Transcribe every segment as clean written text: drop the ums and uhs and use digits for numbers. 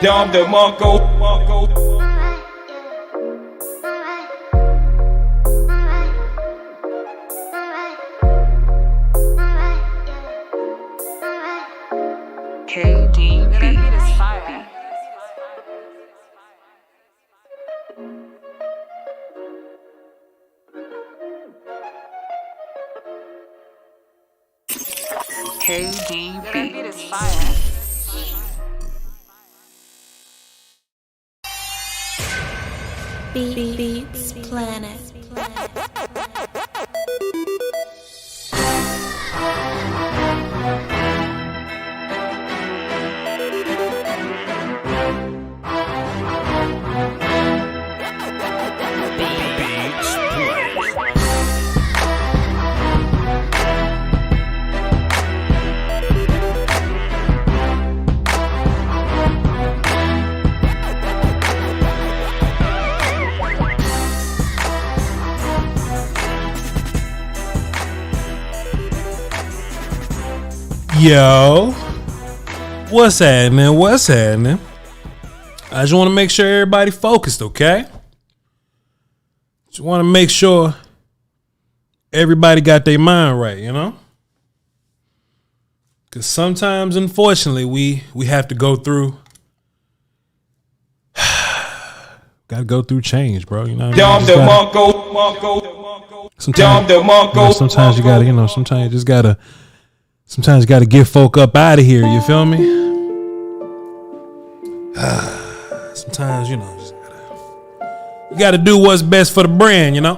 Dom the Monko. KDB is fire. Beats Planet. Yo, what's happening? What's happening? I just want to make sure everybody focused, okay? Just want to make sure everybody got their mind right, you know? Because sometimes, unfortunately, we have to go through. Gotta go through change, bro. You know what I mean? Sometimes you gotta, sometimes you just gotta. Sometimes you got to get folk up out of here. You feel me? Sometimes, you got to do what's best for the brand, you know?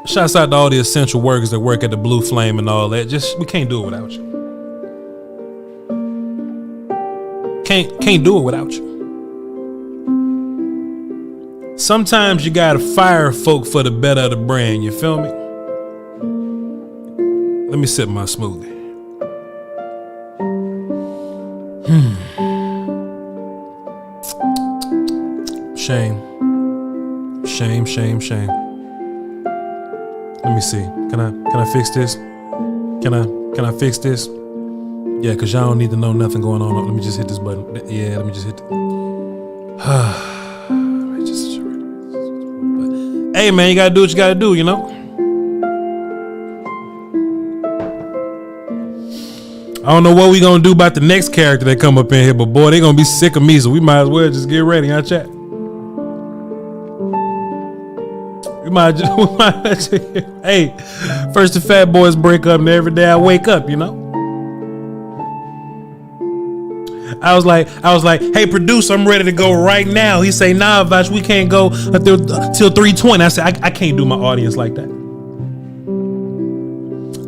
Shouts out to all the essential workers that work at the Blue Flame and all that. We can't do it without you. Can't do it without you. Sometimes you gotta fire folk for the better of the brand, you feel me? Let me sip my smoothie. Shame. Let me see. Can I fix this? Can I fix this? Yeah, cause y'all don't need to know nothing going on. Let me just hit this button. Yeah, let me just hit Hey man, you gotta do what you gotta do, you know? I don't know what we gonna do about the next character that come up in here, but boy, they gonna be sick of me, so we might as well just get ready, huh, chat? We might just hey, first the fat boys break up and every day I wake up, you know? I was like, hey, producer, I'm ready to go right now. He say, nah, Voch, we can't go till 3:20. I said, I can't do my audience like that.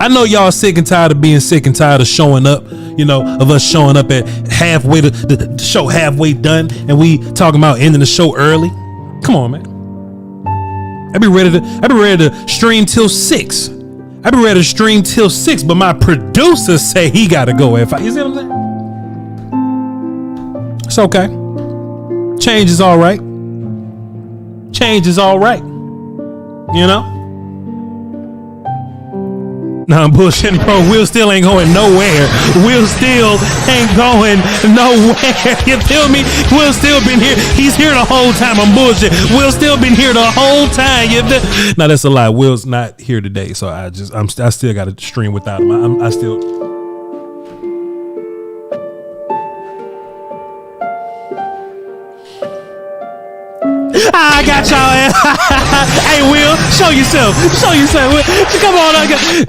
I know y'all sick and tired of being sick and tired of showing up, you know, of us showing up at halfway, the show halfway done, and we talking about ending the show early. Come on, man. I be ready to stream till 6. I be ready to stream till 6, but my producer say he gotta go at 5. You see what I'm saying? It's okay. Change is all right. Change is all right. You know? Nah, I'm bullshitting, bro. Will still ain't going nowhere. Will still ain't going nowhere. You feel me? Will still been here. He's here the whole time. I'm bullshit. Will still been here the whole time. No, that's a lie. Will's not here today, so I still got to stream without him. I still. I got y'all. Hey, Will, show yourself. Show yourself. Come on.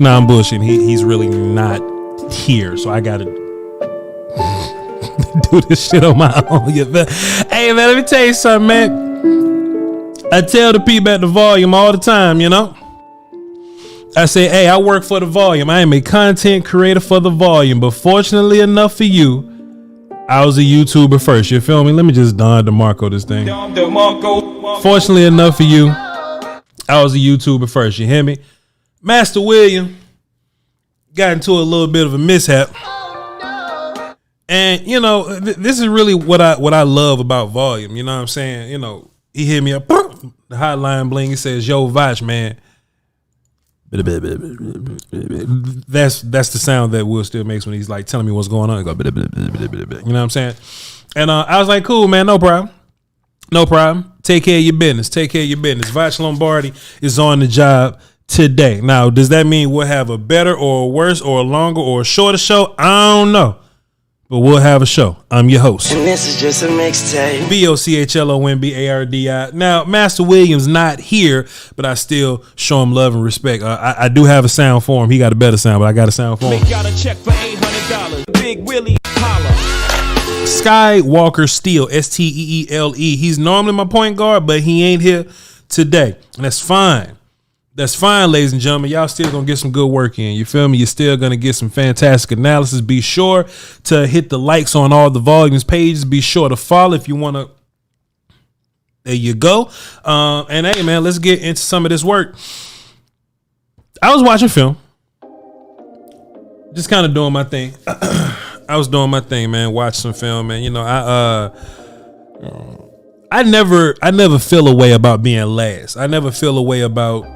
Nah, I'm bullshitting. He's really not here, so I gotta do this shit on my own. Hey, man, let me tell you something, man. I tell the people at the volume all the time, you know. I say, hey, I work for the volume. I am a content creator for the volume, but fortunately enough for you, I was a YouTuber first. You feel me? Let me just Don DeMarco this thing. Fortunately enough for you, I was a YouTuber first. You hear me? Master William got into a little bit of a mishap. And, you know, this is really what I love about Volume. You know what I'm saying? You know, he hit me up. The hotline bling. He says, yo, Voch, man. That's the sound that Will still makes when he's like telling me what's going on. He go, you know what I'm saying? And I was like, cool, man, no problem. No problem. Take care of your business. Take care of your business. Voch Lombardi is on the job today. Now, does that mean we'll have a better or a worse or a longer or a shorter show? I don't know. But we'll have a show. I'm your host. And this is just a mixtape. VOCHLOMBARDI. Now, Master Williams not here, but I still show him love and respect. I do have a sound for him. He got a better sound, but I got a sound for him. Got a check for $800. Big Willie holla. Skywalker Steele, Steele. He's normally my point guard, but he ain't here today. And that's fine. That's fine, ladies and gentlemen. Y'all still gonna get some good work in. You feel me? You're still gonna get some fantastic analysis. Be sure to hit the likes on all the volumes pages. Be sure to follow if you wanna. There you go. And hey, man, let's get into some of this work. I was watching film, just kind of doing my thing. I was doing my thing, man. Watch some film, man. You know, I never feel a way about being last. I never feel a way about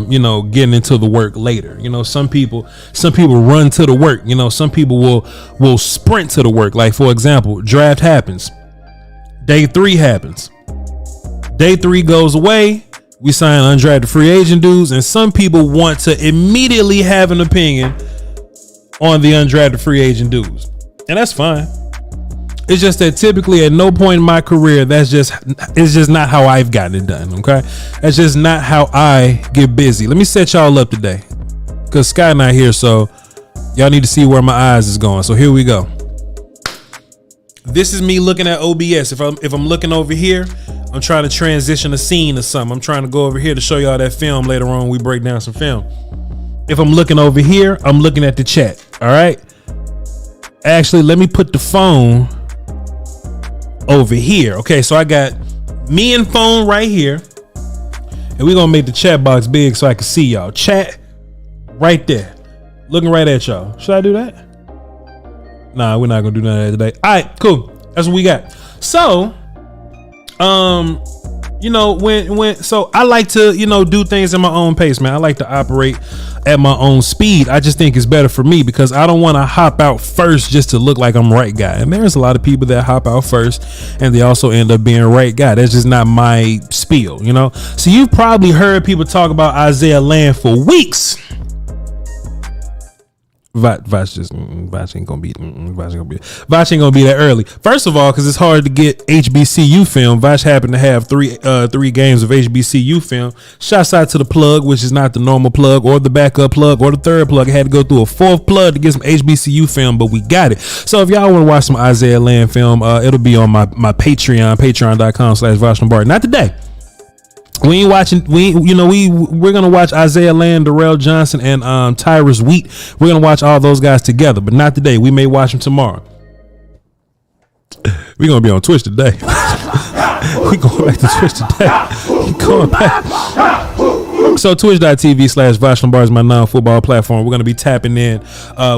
you know, getting into the work later. You know, some people run to the work. You know, some people will sprint to the work. Like, for example, draft happens. Day 3 happens. Day 3 goes away. We sign undrafted free agent dudes, and some people want to immediately have an opinion on the undrafted free agent dudes. And that's fine. It's just that typically at no point in my career, it's just not how I've gotten it done. Okay. That's just not how I get busy. Let me set y'all up today, because Sky not here. So y'all need to see where my eyes is going. So here we go. This is me looking at OBS. If I'm looking over here, I'm trying to transition a scene or something. I'm trying to go over here to show y'all that film later on. We break down some film. If I'm looking over here, I'm looking at the chat. All right. Actually, let me put the phone over here. Okay, so I got me and phone right here, and we're gonna make the chat box big so I can see y'all. Chat right there, looking right at y'all. Should I do that? Nah, we're not gonna do none of that today. All right, cool. That's what we got. So you know, so I like to, you know, do things at my own pace, man. I like to operate at my own speed. I just think it's better for me, because I don't want to hop out first just to look like I'm right guy. And there's a lot of people that hop out first and they also end up being right guy. That's just not my spiel, you know? So you've probably heard people talk about Isaiah Land for weeks. Voch ain't gonna be that early. First of all, because it's hard to get HBCU film. Voch happened to have three games of HBCU film. Shouts out to the plug, which is not the normal plug or the backup plug or the third plug. I had to go through a fourth plug to get some HBCU film, but we got it. So if y'all want to watch some Isaiah Land film, it'll be on my Patreon, patreon.com/Voch Lombardi. Not today. We ain't watching. We're gonna watch Isaiah Land, Durrell Johnson, and Tyrus Wheat. We're gonna watch all those guys together, but not today. We may watch them tomorrow. We're gonna be on Twitch today. We going back to Twitch today. We going back. So twitch.tv/Voch Lombardi is my non-football platform. We're going to be tapping in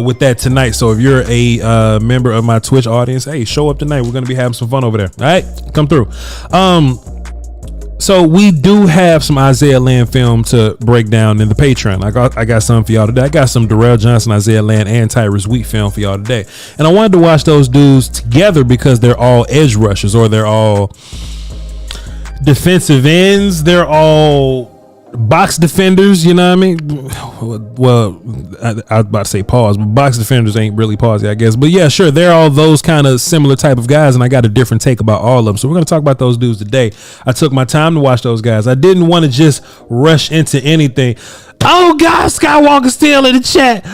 with that tonight. So if you're a member of my Twitch audience, hey, show up tonight. We're going to be having some fun over there. All right, come through. So we do have some Isaiah Land film to break down in the Patreon. I got some for y'all today. I got some Darrell Johnson, Isaiah Land, and Tyrus Wheat film for y'all today. And I wanted to watch those dudes together because they're all edge rushers, or they're all defensive ends. They're all box defenders, you know what I mean? Well, I was about to say pause, but box defenders ain't really pause, I guess. But yeah, sure, they're all those kind of similar type of guys, and I got a different take about all of them. So we're going to talk about those dudes today. I took my time to watch those guys. I didn't want to just rush into anything. Oh, God, Skywalker Steele in the chat.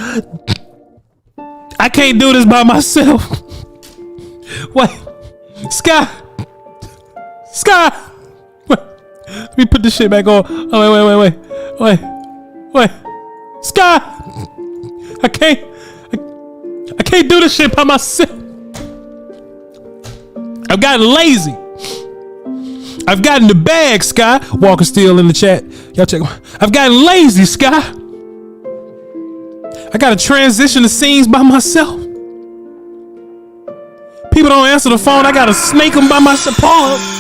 I can't do this by myself. Wait, Sky. Let me put this shit back on. Oh, wait. Sky! I can't do this shit by myself. I've gotten lazy. I've gotten the bag, Sky. Walker Steele in the chat. Y'all check. I've gotten lazy, Sky. I gotta transition the scenes by myself. People don't answer the phone. I gotta snake them by myself. Pause.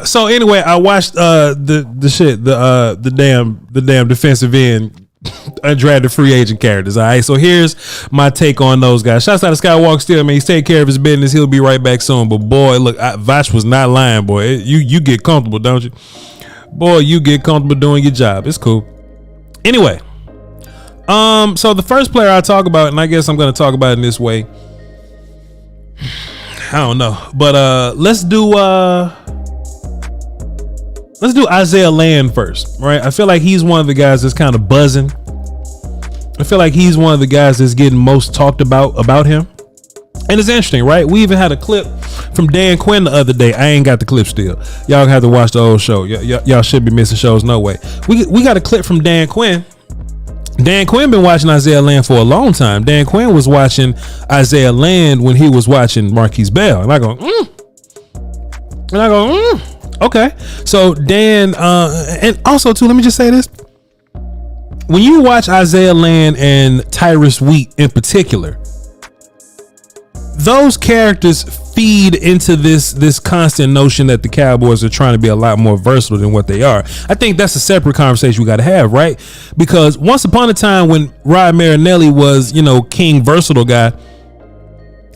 So anyway, I watched the damn defensive end undrafted free agent characters. All right, so here's my take on those guys. Shouts out to Skywalker Steele, man. He's taking care of his business. He'll be right back soon. But boy, look, Voch was not lying, boy. You get comfortable, don't you? Boy, you get comfortable doing your job. It's cool. Anyway, so the first player I talk about, and I guess I'm gonna talk about it in this way. I don't know, but let's do Isaiah Land first, right? I feel like he's one of the guys that's kind of buzzing. I feel like he's one of the guys that's getting most talked about him. And it's interesting, right? We even had a clip from Dan Quinn the other day. I ain't got the clip still. Y'all have to watch the old show. Y'all should be missing shows. No way. We got a clip from Dan Quinn. Dan Quinn been watching Isaiah Land for a long time. Dan Quinn was watching Isaiah Land when he was watching Marquise Bell. And I go, okay. So Dan, and also too, let me just say this. When you watch Isaiah Land and Tyrus Wheat in particular, those characters feed into this constant notion that the Cowboys are trying to be a lot more versatile than what they are. I think that's a separate conversation we got to have, right? Because once upon a time when Rod Marinelli was, king versatile guy,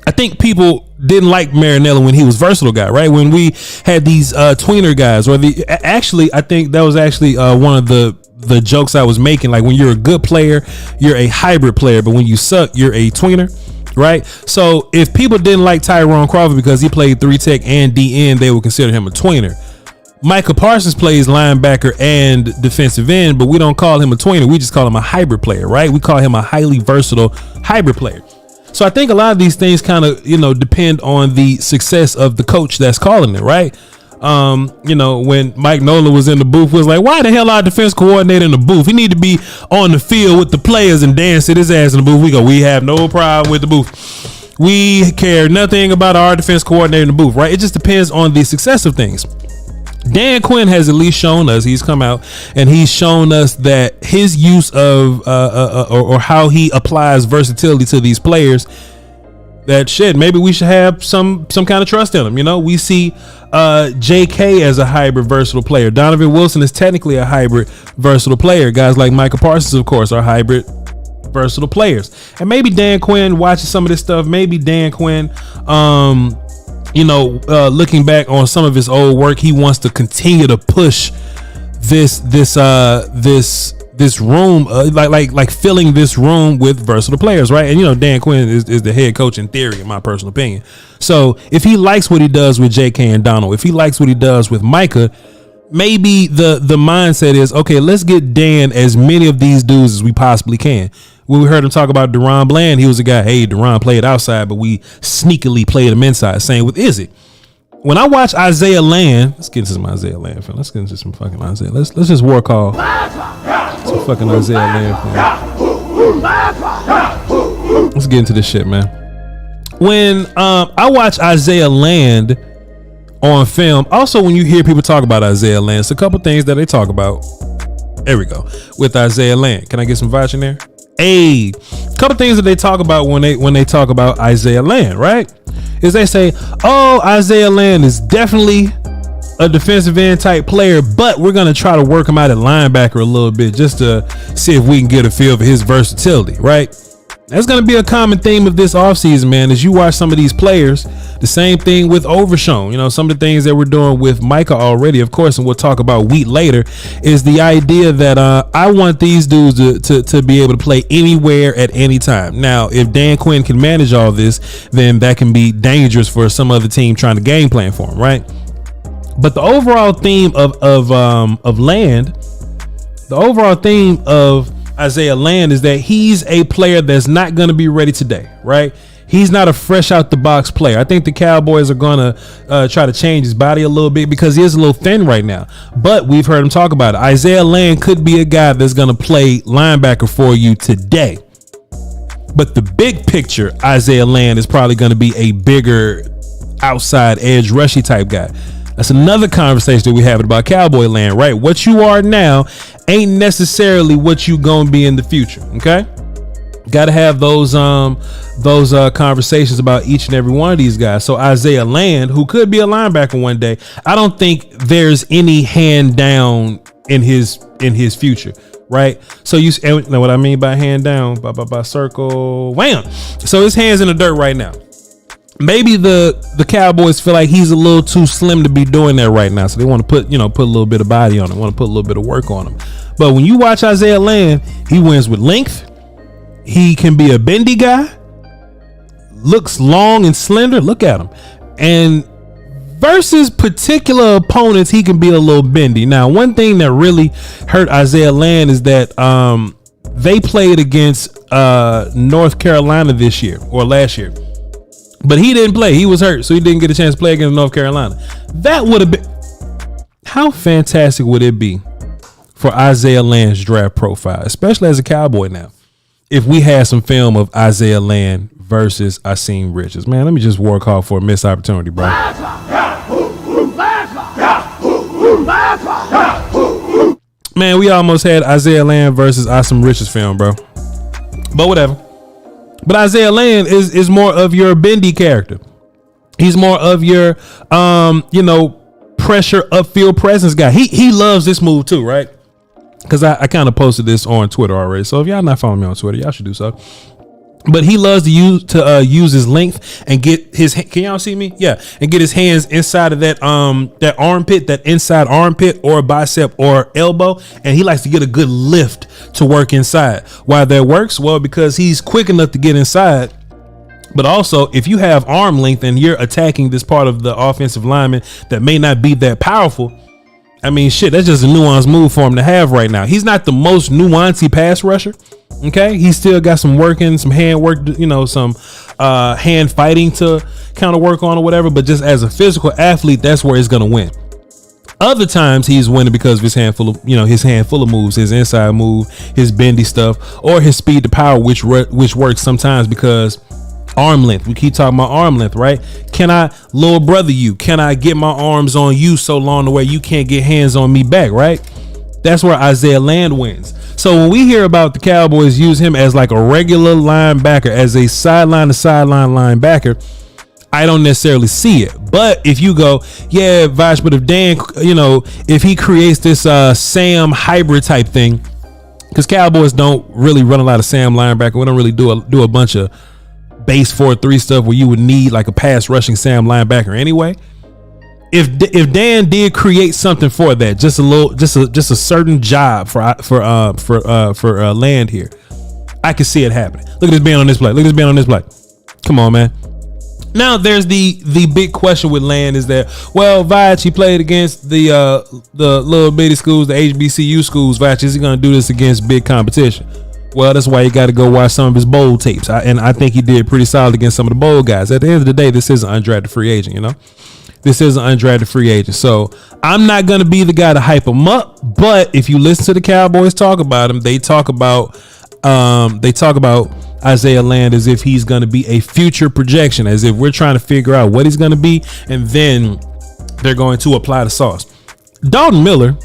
I think people didn't like Marinelli when he was versatile guy, right? When we had these tweener guys, or I think that was actually one of the jokes I was making. Like, when you're a good player, you're a hybrid player, but when you suck, you're a tweener, right? So if people didn't like Tyrone Crawford because he played 3-tech and DN, they would consider him a tweener. Micah Parsons plays linebacker and defensive end, but we don't call him a tweener. We just call him a hybrid player, right? We call him a highly versatile hybrid player. So I think a lot of these things kind of, depend on the success of the coach that's calling it, right? When Mike Nolan was in the booth, was like, why the hell our defense coordinator in the booth? He need to be on the field with the players, and Dan sit his ass in the booth. We have no problem with the booth. We care nothing about our defense coordinator in the booth, right? It just depends on the success of things. Dan Quinn has at least shown us, he's come out and he's shown us that his use of or how he applies versatility to these players, that shit, maybe we should have some kind of trust in him. We see JK as a hybrid versatile player. Donovan Wilson is technically a hybrid versatile player. Guys like Micah Parsons, of course, are hybrid versatile players. And maybe Dan Quinn watching some of this stuff, maybe Dan Quinn looking back on some of his old work, he wants to continue to push this room, like filling this room with versatile players, right? And Dan Quinn is the head coach in theory, in my personal opinion. So if he likes what he does with JK and Donald, if he likes what he does with Micah, maybe the mindset is, okay, let's get Dan as many of these dudes as we possibly can. When we heard him talk about Deron Bland, he was a guy, hey, Deron played outside, but we sneakily played him inside. Same with Izzy. when I watch Isaiah Land, let's get into some Isaiah Land film. Let's get into some fucking Isaiah. Let's just war call some fucking Isaiah Land film. Let's get into this shit, man. When I watch Isaiah Land on film, also when you hear people talk about Isaiah Land, it's a couple things that they talk about. There we go. With Isaiah Land. Can I get some vouch in there? A couple things that they talk about when they talk about Isaiah Land, right? Is they say, oh, Isaiah Land is definitely a defensive end type player, but we're going to try to work him out at linebacker a little bit just to see if we can get a feel for his versatility, right? That's going to be a common theme of this offseason, man. As you watch some of these players, the same thing with Overshown. You know, some of the things that we're doing with Micah already, of course, and we'll talk about Wheat later, is the idea that I want these dudes to be able to play anywhere at any time. Now, if Dan Quinn can manage all this, then that can be dangerous for some other team trying to game plan for him, right? But the overall theme of Land, the overall theme of Isaiah Land is that he's a player that's not going to be ready today, right? He's not a fresh out the box player. I think the Cowboys are going to try to change his body a little bit because he is a little thin right now. But we've heard him talk about it. Isaiah Land could be a guy that's going to play linebacker for you today. But the big picture, Isaiah Land is probably going to be a bigger outside edge rushy type guy. That's another conversation that we have about Cowboy Land, right? What you are now ain't necessarily what you gonna be in the future. Okay, got to have those conversations about each and every one of these guys. So Isaiah Land, who could be a linebacker one day, I don't think there's any hand down in his future, right? So you know what I mean by hand down, by circle, wham. So his hand's in the dirt right now. Maybe the Cowboys feel like he's a little too slim to be doing that right now, so they want to put a little bit of body on him, want to put a little bit of work on him. But when you watch Isaiah Land, he wins with length. He can be a bendy guy, looks long and slender. Look at him. And versus particular opponents, he can be a little bendy. Now, one thing that really hurt Isaiah Land is that they played against North Carolina this year or last year. But he didn't play. He was hurt, so he didn't get a chance to play against North Carolina. That would have been... How fantastic would it be for Isaiah Land's draft profile, especially as a Cowboy now, if we had some film of Isaiah Land versus Asim Richards? Man, let me just work hard for a missed opportunity, bro. Man, we almost had Isaiah Land versus Asim Richards film, bro. But whatever. But Isaiah Land is more of your bendy character. He's more of your, pressure upfield presence guy. He loves this move too, right? Because I kind of posted this on Twitter already. So if y'all not following me on Twitter, y'all should do so. But he loves to use his length and get his. Can y'all see me? Yeah, and get his hands inside of that armpit, that inside armpit or bicep or elbow, and he likes to get a good lift to work inside. Why that works? Well, because he's quick enough to get inside. But also, if you have arm length and you're attacking this part of the offensive lineman that may not be that powerful, I mean, shit, that's just a nuanced move for him to have right now. He's not the most nuanced pass rusher. Okay, he's still got some working, some hand work, some hand fighting to kind of work on or whatever. But just as a physical athlete, that's where he's gonna win. Other times he's winning because of his handful of moves, his inside move, his bendy stuff, or his speed to power, which works sometimes because arm length. We keep talking about arm length, right? Can I little brother you? Can I get my arms on you so long the way you can't get hands on me back, right? That's where Isaiah Land wins. So when we hear about the Cowboys use him as like a regular linebacker, as a sideline to sideline linebacker, I don't necessarily see it. But if you go, yeah, Voch, but if Dan, if he creates this Sam hybrid type thing, because Cowboys don't really run a lot of Sam linebacker. We don't really do a bunch of base 4-3 stuff where you would need like a pass rushing Sam linebacker anyway. If Dan did create something for that, just a certain job for Land here, I can see it happening. Look at this man on this play. Come on, man. Now there's the big question with Land is that, well, Voch, he played against the little bitty schools, the HBCU schools. Voch, is he gonna do this against big competition? Well, that's why you got to go watch some of his bowl tapes. And I think he did pretty solid against some of the bowl guys. At the end of the day, this is an undrafted free agent, This is an undrafted free agent. So I'm not going to be the guy to hype him up. But if you listen to the Cowboys talk about him, they talk about Isaiah Land as if he's going to be a future projection, as if we're trying to figure out what he's going to be. And then they're going to apply the sauce. Dalton Miller.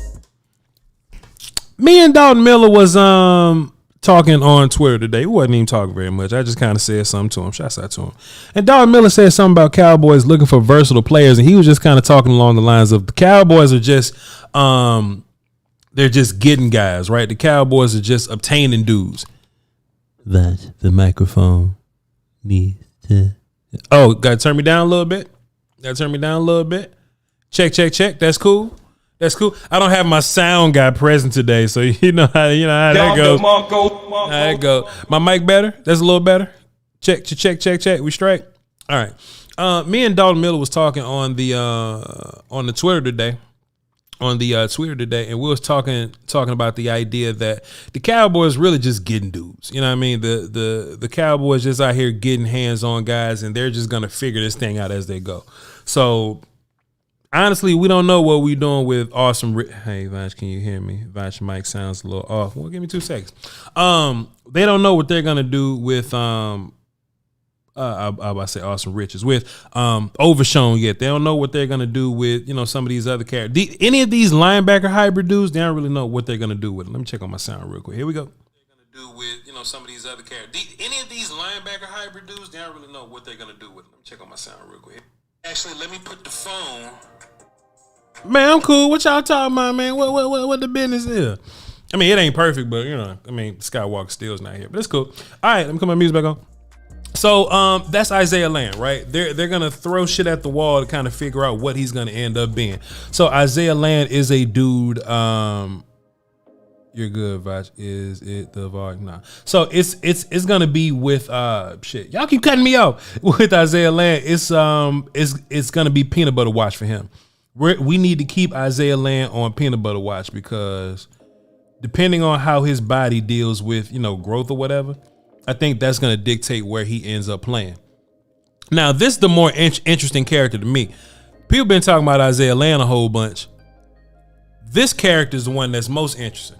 Me and Dalton Miller was talking on Twitter today. We wasn't even talking very much. I just kind of said something to him. Shouts out to him. And Dalton Miller said something about Cowboys looking for versatile players, and he was just kind of talking along the lines of the Cowboys are just they're just getting guys, right? The Cowboys are just obtaining dudes. That the microphone needs to. Oh, gotta turn me down a little bit. Check. That's cool. I don't have my sound guy present today, so you know how that goes. How that go. My mic better? That's a little better. Check. We straight. All right. Me and Dalton Miller was talking on the Twitter today. And we was talking about the idea that the Cowboys really just getting dudes. You know what I mean? The Cowboys just out here getting hands on guys, and they're just gonna figure this thing out as they go. So honestly, we don't know what we're doing with Awesome. Hey, Voch, can you hear me? Voch mic sounds a little off. Well, give me 2 seconds. They don't know what they're gonna do with I say Awesome Riches with Overshown yet. They don't know what they're gonna do with some of these other characters. Any of these linebacker hybrid dudes, they don't really know what they're gonna do with it. Let me check on my sound real quick. Here we go. They're gonna do with some of these other characters. Any of these linebacker hybrid dudes, they don't really know what they're gonna do with it. Let me check on my sound real quick. Actually, let me put the phone. Man, I'm cool. What y'all talking about, man? What the business is? I mean, it ain't perfect, but Skywalker Steele's not here, but it's cool. All right, let me put my music back on. So that's Isaiah Land, right? They're gonna throw shit at the wall to kind of figure out what he's gonna end up being. So Isaiah Land is a dude. You're good, Voch. Is it the Voch? Nah. So it's gonna be with shit. Y'all keep cutting me off with Isaiah Land. It's gonna be peanut butter watch for him. We need to keep Isaiah Land on peanut butter watch because depending on how his body deals with growth or whatever, I think that's gonna dictate where he ends up playing. Now, this is the more interesting character to me. People been talking about Isaiah Land a whole bunch. This character is the one that's most interesting.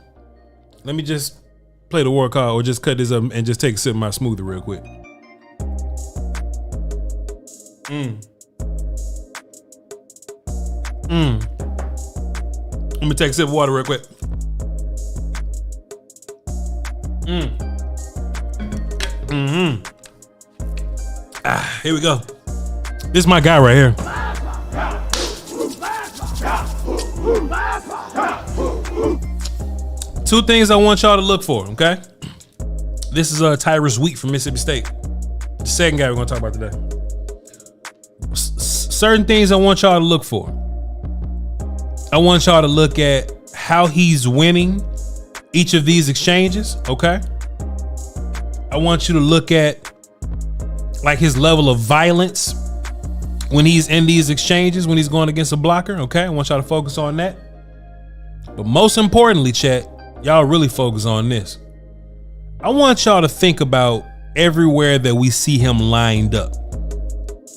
Let me just play the war card or just cut this up and just take a sip of my smoothie real quick. Let me take a sip of water real quick. Here we go. This is my guy right here. Two things I want y'all to look for, okay? This is Tyrus Wheat from Mississippi State. The second guy we're gonna talk about today. Certain things I want y'all to look for. I want y'all to look at how he's winning each of these exchanges, okay? I want you to look at like his level of violence when he's in these exchanges, when he's going against a blocker, okay? I want y'all to focus on that. But most importantly, chat, y'all really focus on this. I want y'all to think about everywhere that we see him lined up.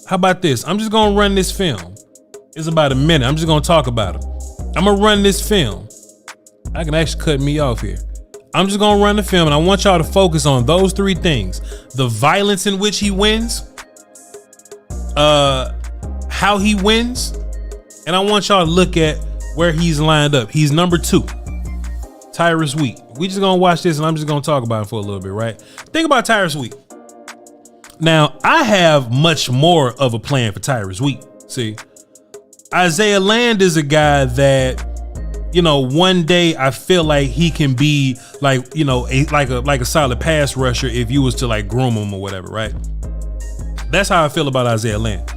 How about this? I'm just gonna run this film. It's about a minute. I'm just gonna talk about him. I'm gonna run this film. I can actually cut me off here. I'm just gonna run the film and I want y'all to focus on those three things. The violence in which he wins, how he wins, and I want y'all to look at where he's lined up. He's number 2, Tyrus Wheat. We just gonna watch this and I'm just gonna talk about it for a little bit, right? Think about Tyrus Wheat. Now, I have much more of a plan for Tyrus Wheat. See, Isaiah Land is a guy that, one day I feel like he can be like, like a solid pass rusher if you was to like groom him or whatever, right? That's how I feel about Isaiah Land.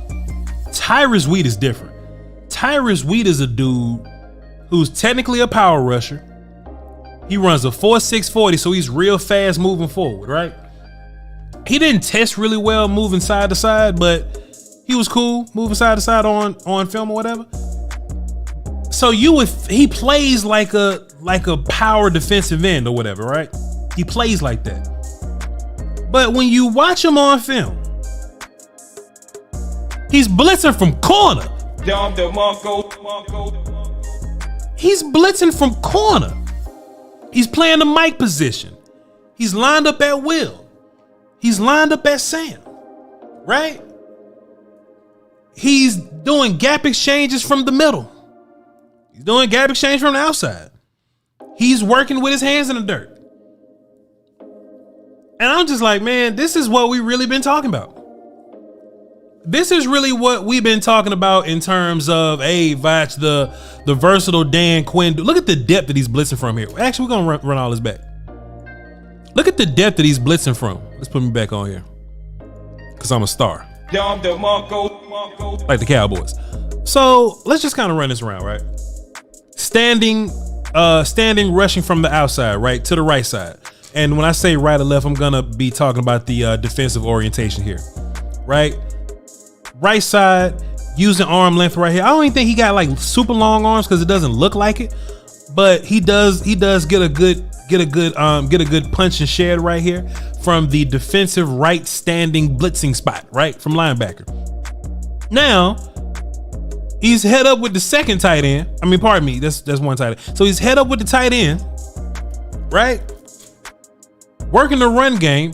Tyrus Wheat is different. Tyrus Wheat is a dude who's technically a power rusher. He runs a 4.6 40, so he's real fast moving forward, right? He didn't test really well moving side to side, but he was cool moving side to side on film or whatever. So he plays like a power defensive end or whatever, right? He plays like that. But when you watch him on film, he's blitzing from corner. He's blitzing from corner. He's playing the Mike position. He's lined up at Will. He's lined up at Sam. Right? He's doing gap exchanges from the middle. He's doing gap exchange from the outside. He's working with his hands in the dirt. And I'm just like, man, this is what we really been talking about. This is really what we've been talking about in terms of, hey, Voch, the versatile Dan Quinn. Look at the depth that he's blitzing from here. Actually, we're going to run all this back. Look at the depth that he's blitzing from. Let's put me back on here. Because I'm a star. Like the Cowboys. So let's just kind of run this around, right? Standing rushing from the outside, right, to the right side. And when I say right or left, I'm going to be talking about the defensive orientation here, right? Right side, using arm length right here. I don't even think he got like super long arms because it doesn't look like it, but he does get a good punch and shed right here from the defensive right standing blitzing spot, right, from linebacker. Now he's head up with the second tight end. I mean, pardon me, that's one tight end. So he's head up with the tight end, right? Working the run game,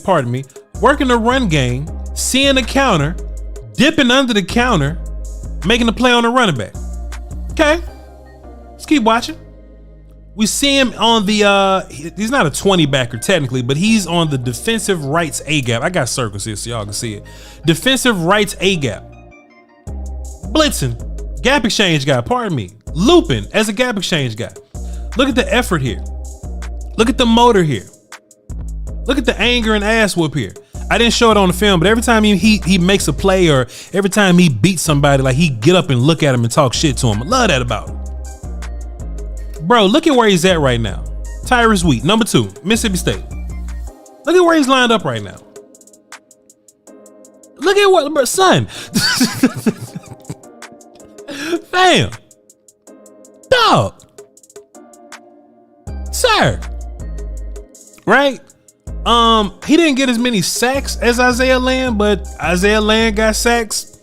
seeing the counter, dipping under the counter, making the play on the running back. Okay, let's keep watching. We see him on the, he's not a 20 backer technically, but he's on the defensive rights A gap. I got circles here so y'all can see it. Defensive rights A gap. Blitzing, gap exchange guy, pardon me. Looping as a gap exchange guy. Look at the effort here. Look at the motor here. Look at the anger and ass whoop here. I didn't show it on the film, but every time he makes a play or every time he beats somebody, like he get up and look at him and talk shit to him. I love that about him. Bro, look at where he's at right now. Tyrus Wheat, number 2, Mississippi State. Look at where he's lined up right now. Look at what, bro, son. Fam. Dog. Sir. Right? He didn't get as many sacks as Isaiah Land, but Isaiah Land got sacks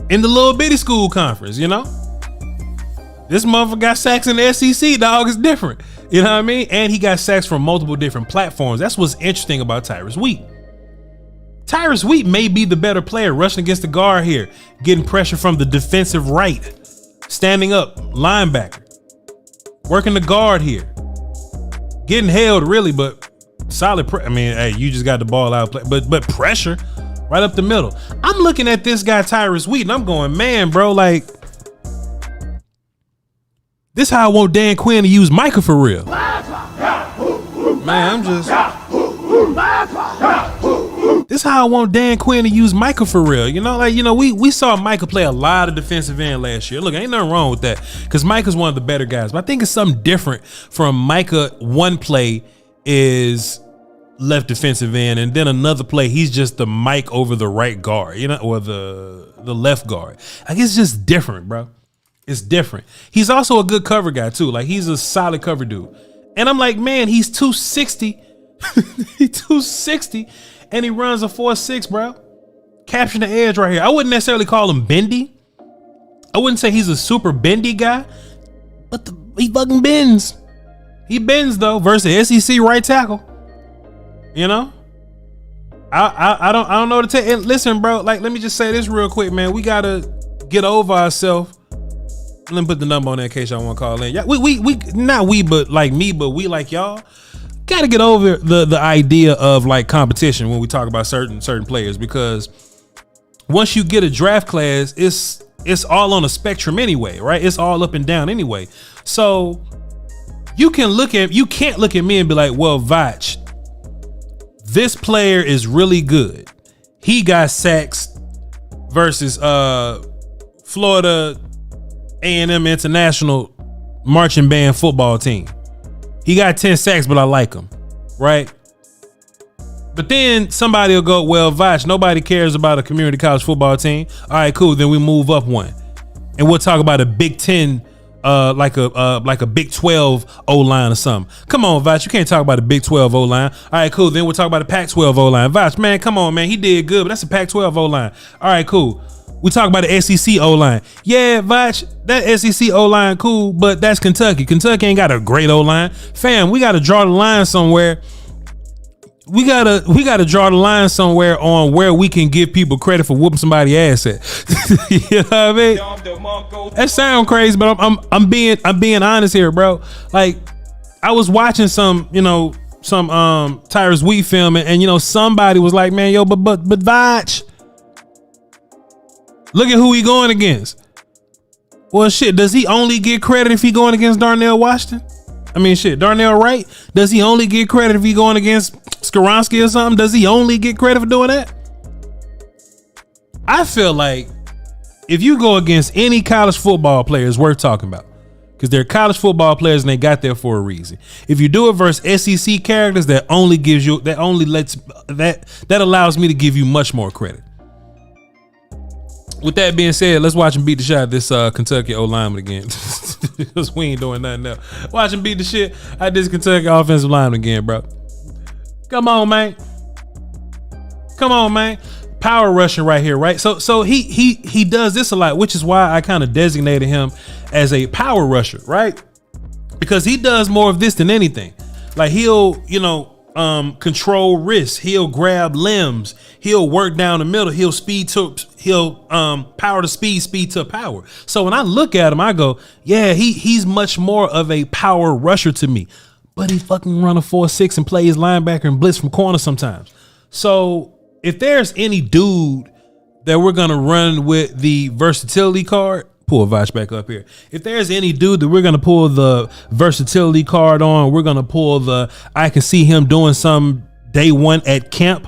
in the little bitty school conference, you know? This motherfucker got sacks in the SEC, dog. It's different. You know what I mean? And he got sacks from multiple different platforms. That's what's interesting about Tyrus Wheat. Tyrus Wheat may be the better player rushing against the guard here, getting pressure from the defensive right, standing up, linebacker, working the guard here, getting held really, but solid. I mean, hey, you just got the ball out, but pressure right up the middle. I'm looking at this guy Tyrus Wheat, and I'm going, man, bro, like this how I want Dan Quinn to use Micah for real. Man, this how I want Dan Quinn to use Micah for real. You know, like, you know, we saw Micah play a lot of defensive end last year. Look, ain't nothing wrong with that because Micah's one of the better guys. But I think it's something different from Micah. One play is left defensive end, and then another play he's just the Mike over the right guard, you know, or the left guard. Like, it's just different, bro. It's different. He's also a good cover guy too. Like, he's a solid cover dude. And I'm like, man, he's 260. He's 260 and he runs a 4.6, bro. Capturing the edge right here. I wouldn't necessarily call him bendy. I wouldn't say he's a super bendy guy, but he fucking bends. He bends though versus SEC right tackle. You know? I don't know what to tell you. Listen, bro, like, let me just say this real quick, man. We gotta get over ourselves. Let me put the number on there in case y'all want to call in. Yeah, we not we, but like me, but we like y'all. Gotta get over the idea of like competition when we talk about certain players, because once you get a draft class, it's all on a spectrum anyway, right? It's all up and down anyway. So you can't look at me and be like, well, Voch, this player is really good. He got sacks versus Florida A&M International marching band football team. He got 10 sacks, but I like him, right? But then somebody will go, well, Voch, nobody cares about a community college football team. All right, cool. Then we move up one, and we'll talk about a Big 10, like a Big 12 O-line or something. Come on, Voch, you can't talk about a Big 12 O-line. All right, cool. Then we'll talk about a Pac-12 O-line. Voch, man, come on, man, he did good, but that's a Pac-12 O-line. All right, cool. We talk about the SEC O-line. Yeah, Voch, that SEC O-line cool, but that's Kentucky. Kentucky ain't got a great O-line. Fam, we got to draw the line somewhere. We gotta draw the line somewhere on where we can give people credit for whooping somebody's ass at. You know what I mean? That sound crazy, but I'm being honest here, bro. Like, I was watching some Tyrus Wheat film, and somebody was like, man, yo, but Voch, look at who he going against. Well, shit, does he only get credit if he going against Darnell Washington? I mean, shit, Darnell Wright, does he only get credit if he going against Skoronsky or something? Does he only get credit for doing that? I feel like if you go against any college football player, it's worth talking about, because they're college football players and they got there for a reason. If you do it versus SEC characters, that allows me to give you much more credit. With that being said, let's watch him beat the shit out of this Kentucky O-lineman again. Because we ain't doing nothing else. Watch him beat the shit out of this Kentucky offensive lineman again, bro. Come on, man. Power rushing right here, right? So he does this a lot, which is why I kind of designated him as a power rusher, right? Because he does more of this than anything. Like, he'll, control wrists, he'll grab limbs, he'll work down the middle, he'll power to speed to power. So when I look at him, I go, yeah, he's much more of a power rusher to me. But he fucking run a 4.6 and plays linebacker and blitz from corner sometimes. So if there's any dude that we're gonna run with the versatility card, pull Voch back up here. If there's any dude that we're gonna pull the versatility card on, we're gonna pull the I can see him doing some day one at camp,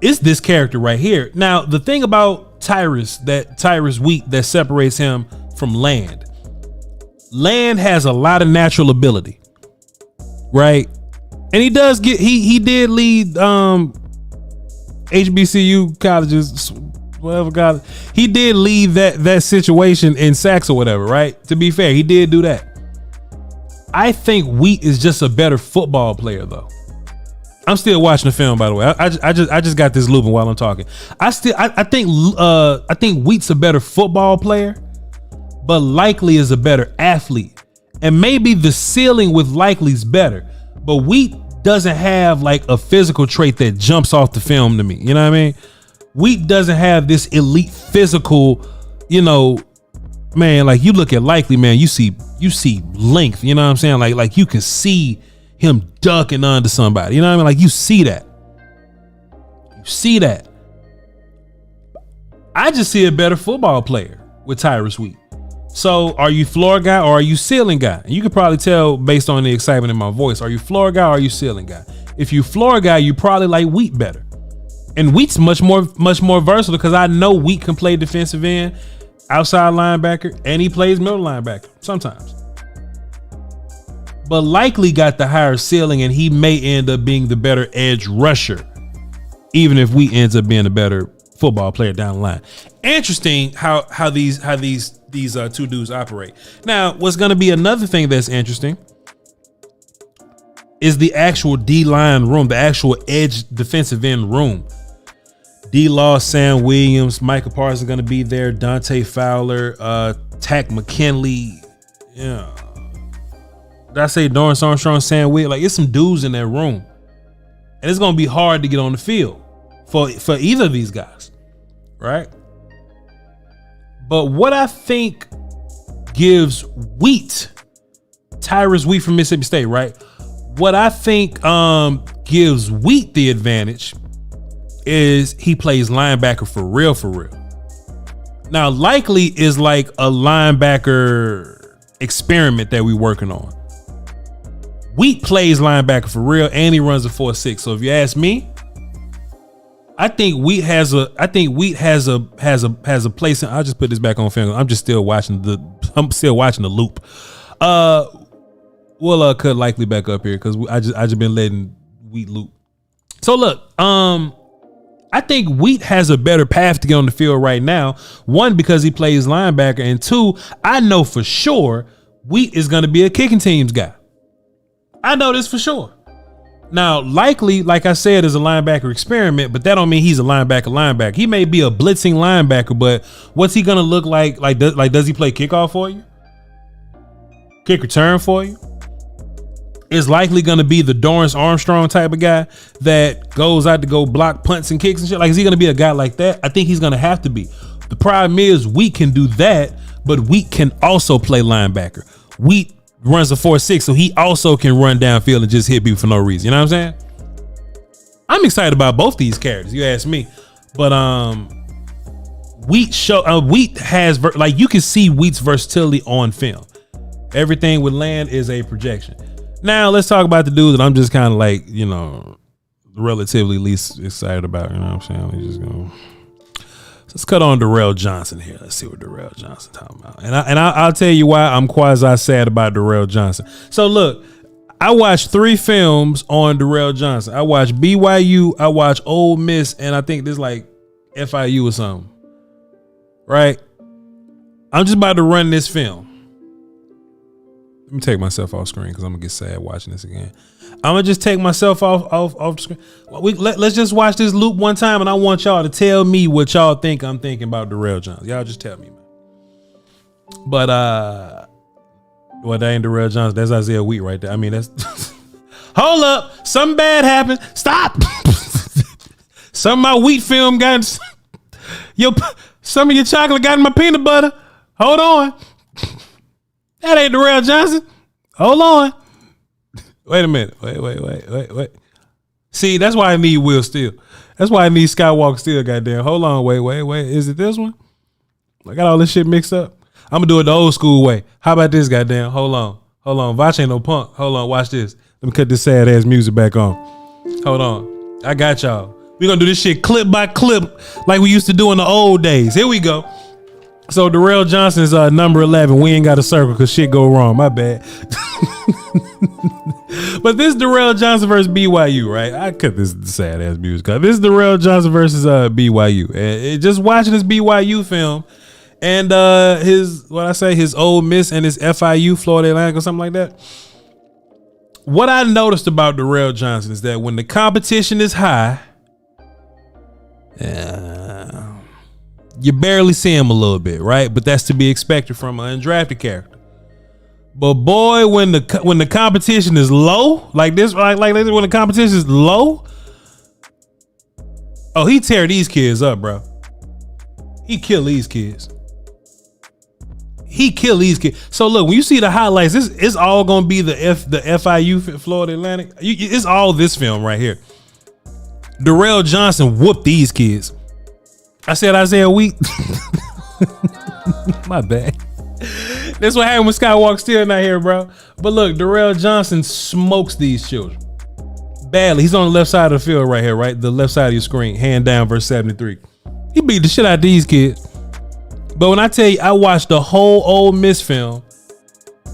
it's this character right here. Now, the thing about Tyrus Wheat that separates him from Land has a lot of natural ability, right? And he did lead HBCU colleges, whatever college. He did lead that situation in sacks or whatever, right? To be fair, he did do that. I think Wheat is just a better football player, though. I'm still watching the film, by the way. I just got this looping while I'm talking. I think Wheat's a better football player, but Likely is a better athlete. And maybe the ceiling with Likely's better, but Wheat doesn't have like a physical trait that jumps off the film to me. You know what I mean? Wheat doesn't have this elite physical, man, like you look at Likely, man, you see length, you know what I'm saying? Like you can see him ducking under somebody, you know what I mean? Like you see that. I just see a better football player with Tyrus Wheat. So are you floor guy or are you ceiling guy? And you can probably tell based on the excitement in my voice. Are you floor guy or are you ceiling guy? If you floor guy, you probably like Wheat better. And Wheat's much more versatile, because I know Wheat can play defensive end, outside linebacker, and he plays middle linebacker sometimes. But Likely got the higher ceiling, and he may end up being the better edge rusher, even if Wheat ends up being a better football player down the line. Interesting how these two dudes operate. Now, what's going to be another thing that's interesting is the actual D-line room, the actual edge defensive end room. D-Law, Sam Williams, Michael Parsons going to be there, Dante Fowler, Tack McKinley. Yeah. Did I say Dorrance Armstrong, Sam Williams? Like, it's some dudes in that room. And it's going to be hard to get on the field for either of these guys, right? But what I think gives Tyrus Wheat from Mississippi State, right? What I think gives Wheat the advantage is he plays linebacker for real. Now, Likely is like a linebacker experiment that we're working on. Wheat plays linebacker for real, and he runs a 4.6. So if you ask me, I think Wheat has a place. I'll just put this back on film. I'm still watching the loop. We'll cut Likely back up here because I just been letting Wheat loop. So look, I think Wheat has a better path to get on the field right now. One, because he plays linebacker, and two, I know for sure Wheat is going to be a kicking teams guy. I know this for sure. Now, likely, like I said, is a linebacker experiment, but that don't mean he's a linebacker. He may be a blitzing linebacker, but what's he gonna look like? Does he play kickoff for you? Kick return for you? Is likely gonna be the Dorrance Armstrong type of guy that goes out to go block punts and kicks and shit. Like, is he gonna be a guy like that? I think he's gonna have to be. The problem is Wheat can do that, but Wheat can also play linebacker. Wheat runs a 4.6, so he also can run downfield and just hit people for no reason. You know what I'm saying? I'm excited about both these characters, you ask me. But Wheat has you can see Wheat's versatility on film. Everything with land is a projection. Now let's talk about the dude that I'm just kind of like, relatively least excited about. You know what I'm saying? Let's cut on Darrell Johnson here. Let's see what Darrell Johnson talking about. And I'll tell you why I'm quasi sad about Darrell Johnson. So look, I watched 3 films on Darrell Johnson. I watched BYU, I watched Ole Miss, and I think this like FIU or something. Right? I'm just about to run this film. Let me take myself off screen because I'm gonna get sad watching this again. I'm gonna just take myself off the screen. Let's just watch this loop one time, and I want y'all to tell me what y'all think I'm thinking about Darrell Johnson. Y'all just tell me, man. But well, that ain't Durrell Johnson. That's Isaiah Wheat right there. I mean, that's hold up, something bad happened. Stop. Some of my wheat film got some of your chocolate got in my peanut butter. Hold on. That ain't Darrell Johnson. Hold on. Wait a minute. Wait. See, that's why I need Will Steele. That's why I need Skywalker Steele, goddamn. Hold on. Wait. Is it this one? I got all this shit mixed up. I'm gonna do it the old school way. How about this, goddamn? Hold on. Voch ain't no punk. Hold on. Watch this. Let me cut this sad ass music back on. Hold on. I got y'all. We gonna do this shit clip by clip like we used to do in the old days. Here we go. So Darrell Johnson's number 11. We ain't got a circle because shit go wrong. My bad. But this Darrell Johnson versus BYU, right? I cut this sad ass music. This is Darrell Johnson versus BYU. And just watching this BYU film and his Ole Miss and his FIU, Florida Atlantic or something like that. What I noticed about Darrell Johnson is that when the competition is high, you barely see him a little bit, right? But that's to be expected from an undrafted character. But boy, when the competition is low, like this, like when the competition is low, oh, he tear these kids up, bro. He kill these kids. So look, when you see the highlights, it's all gonna be the FIU Florida Atlantic. It's all this film right here. Darrell Johnson whooped these kids. I said Isaiah Wheat. My bad. That's what happened with Skywalker still not here, bro. But look, Darrell Johnson smokes these children badly. He's on the left side of the field right here, right? The left side of your screen, hand down, verse 73. He beat the shit out of these kids. But when I tell you, I watched the whole Ole Miss film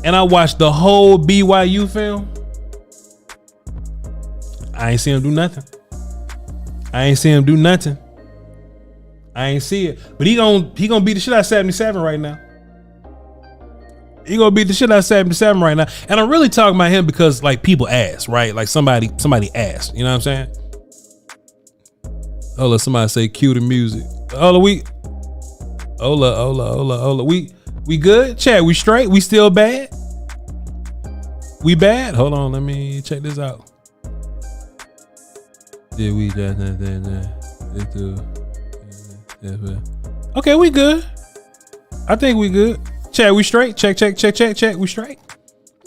and I watched the whole BYU film, I ain't see him do nothing. I ain't see it. But he gonna beat the shit out of 77 right now. He gonna beat the shit out of 77 right now. And I'm really talking about him because like people ask, right? Like somebody asked, you know what I'm saying? Oh, let somebody say cue the music. Hola. We good? Chat, we straight? We still bad? We bad? Hold on, let me check this out. Yeah, we okay, we good. I think we good. Chat, we straight? Check. We straight?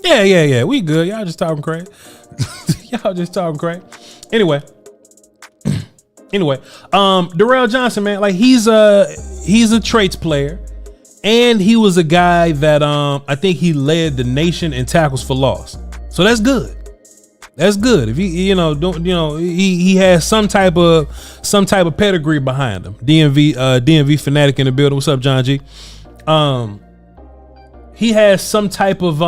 Yeah. We good. Y'all just talking crazy. Anyway, Darrell Johnson, man, like he's a traits player, and he was a guy that I think he led the nation in tackles for loss. So that's good. If he has some type of pedigree behind him. DMV fanatic in the building. What's up, John G? He has some type of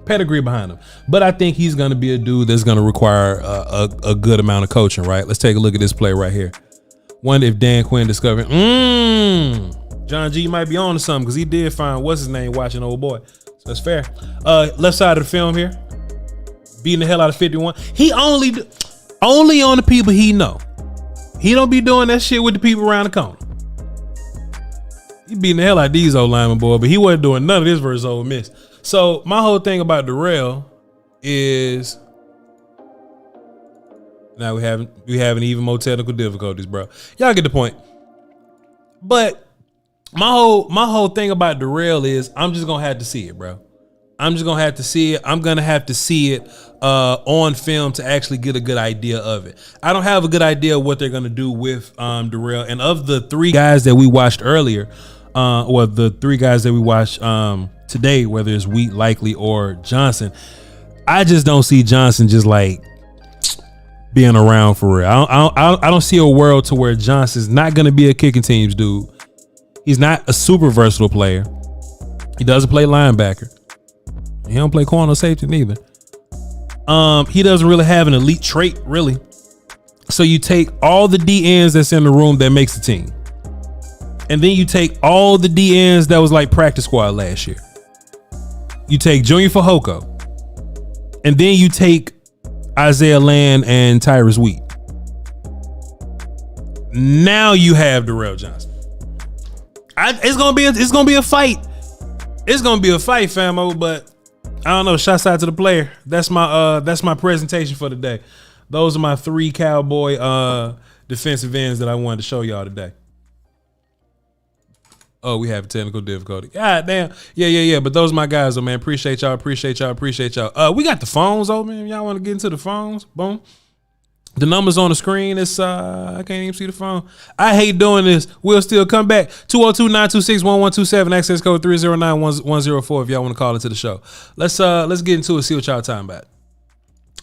pedigree behind him, but I think he's gonna be a dude that's gonna require a good amount of coaching. Right? Let's take a look at this play right here. Wonder if Dan Quinn discovered. John G might be on to something because he did find what's his name watching old boy. So that's fair. Left side of the film here. beating the hell out of 51. He only on the people he know. He don't be doing that shit with the people around the corner. He beating the hell out of these old linemen, boy, but he wasn't doing none of this versus Ole Miss. So my whole thing about Darrell is now we having even more technical difficulties, bro. Y'all get the point. But my whole thing about Darrell is I'm just gonna have to see it, bro. I'm just gonna have to see it. I'm gonna have to see it on film to actually get a good idea of it. I don't have a good idea of what they're gonna do with Darrell. And of the three guys that we watched earlier, or the three guys that we watched today, whether it's Wheat, Likely, or Johnson, I just don't see Johnson just like being around for real. I don't see a world to where Johnson's not gonna be a kicking teams dude. He's not a super versatile player. He doesn't play linebacker. He don't play corner or safety neither. He doesn't really have an elite trait, really. So you take all the DNs that's in the room that makes the team. And then you take all the DNs that was like practice squad last year. You take Junior Fehoko. And then you take Isaiah Land and Tyrus Wheat. Now you have Durrell Johnson. It's gonna be a fight. It's gonna be a fight, famo. But I don't know. Shouts out to the player. That's my presentation for today. Those are my three Cowboy defensive ends that I wanted to show y'all today. Oh, we have technical difficulty. God damn. Yeah. But those are my guys, though, man. Appreciate y'all. We got the phones, though, man. Y'all want to get into the phones? Boom. The numbers on the screen. It's I can't even see the phone. I hate doing this. We'll still come back. 202-926-1127. Access code 309-104 if y'all want to call into the show. Let's get into it. See what y'all talking about.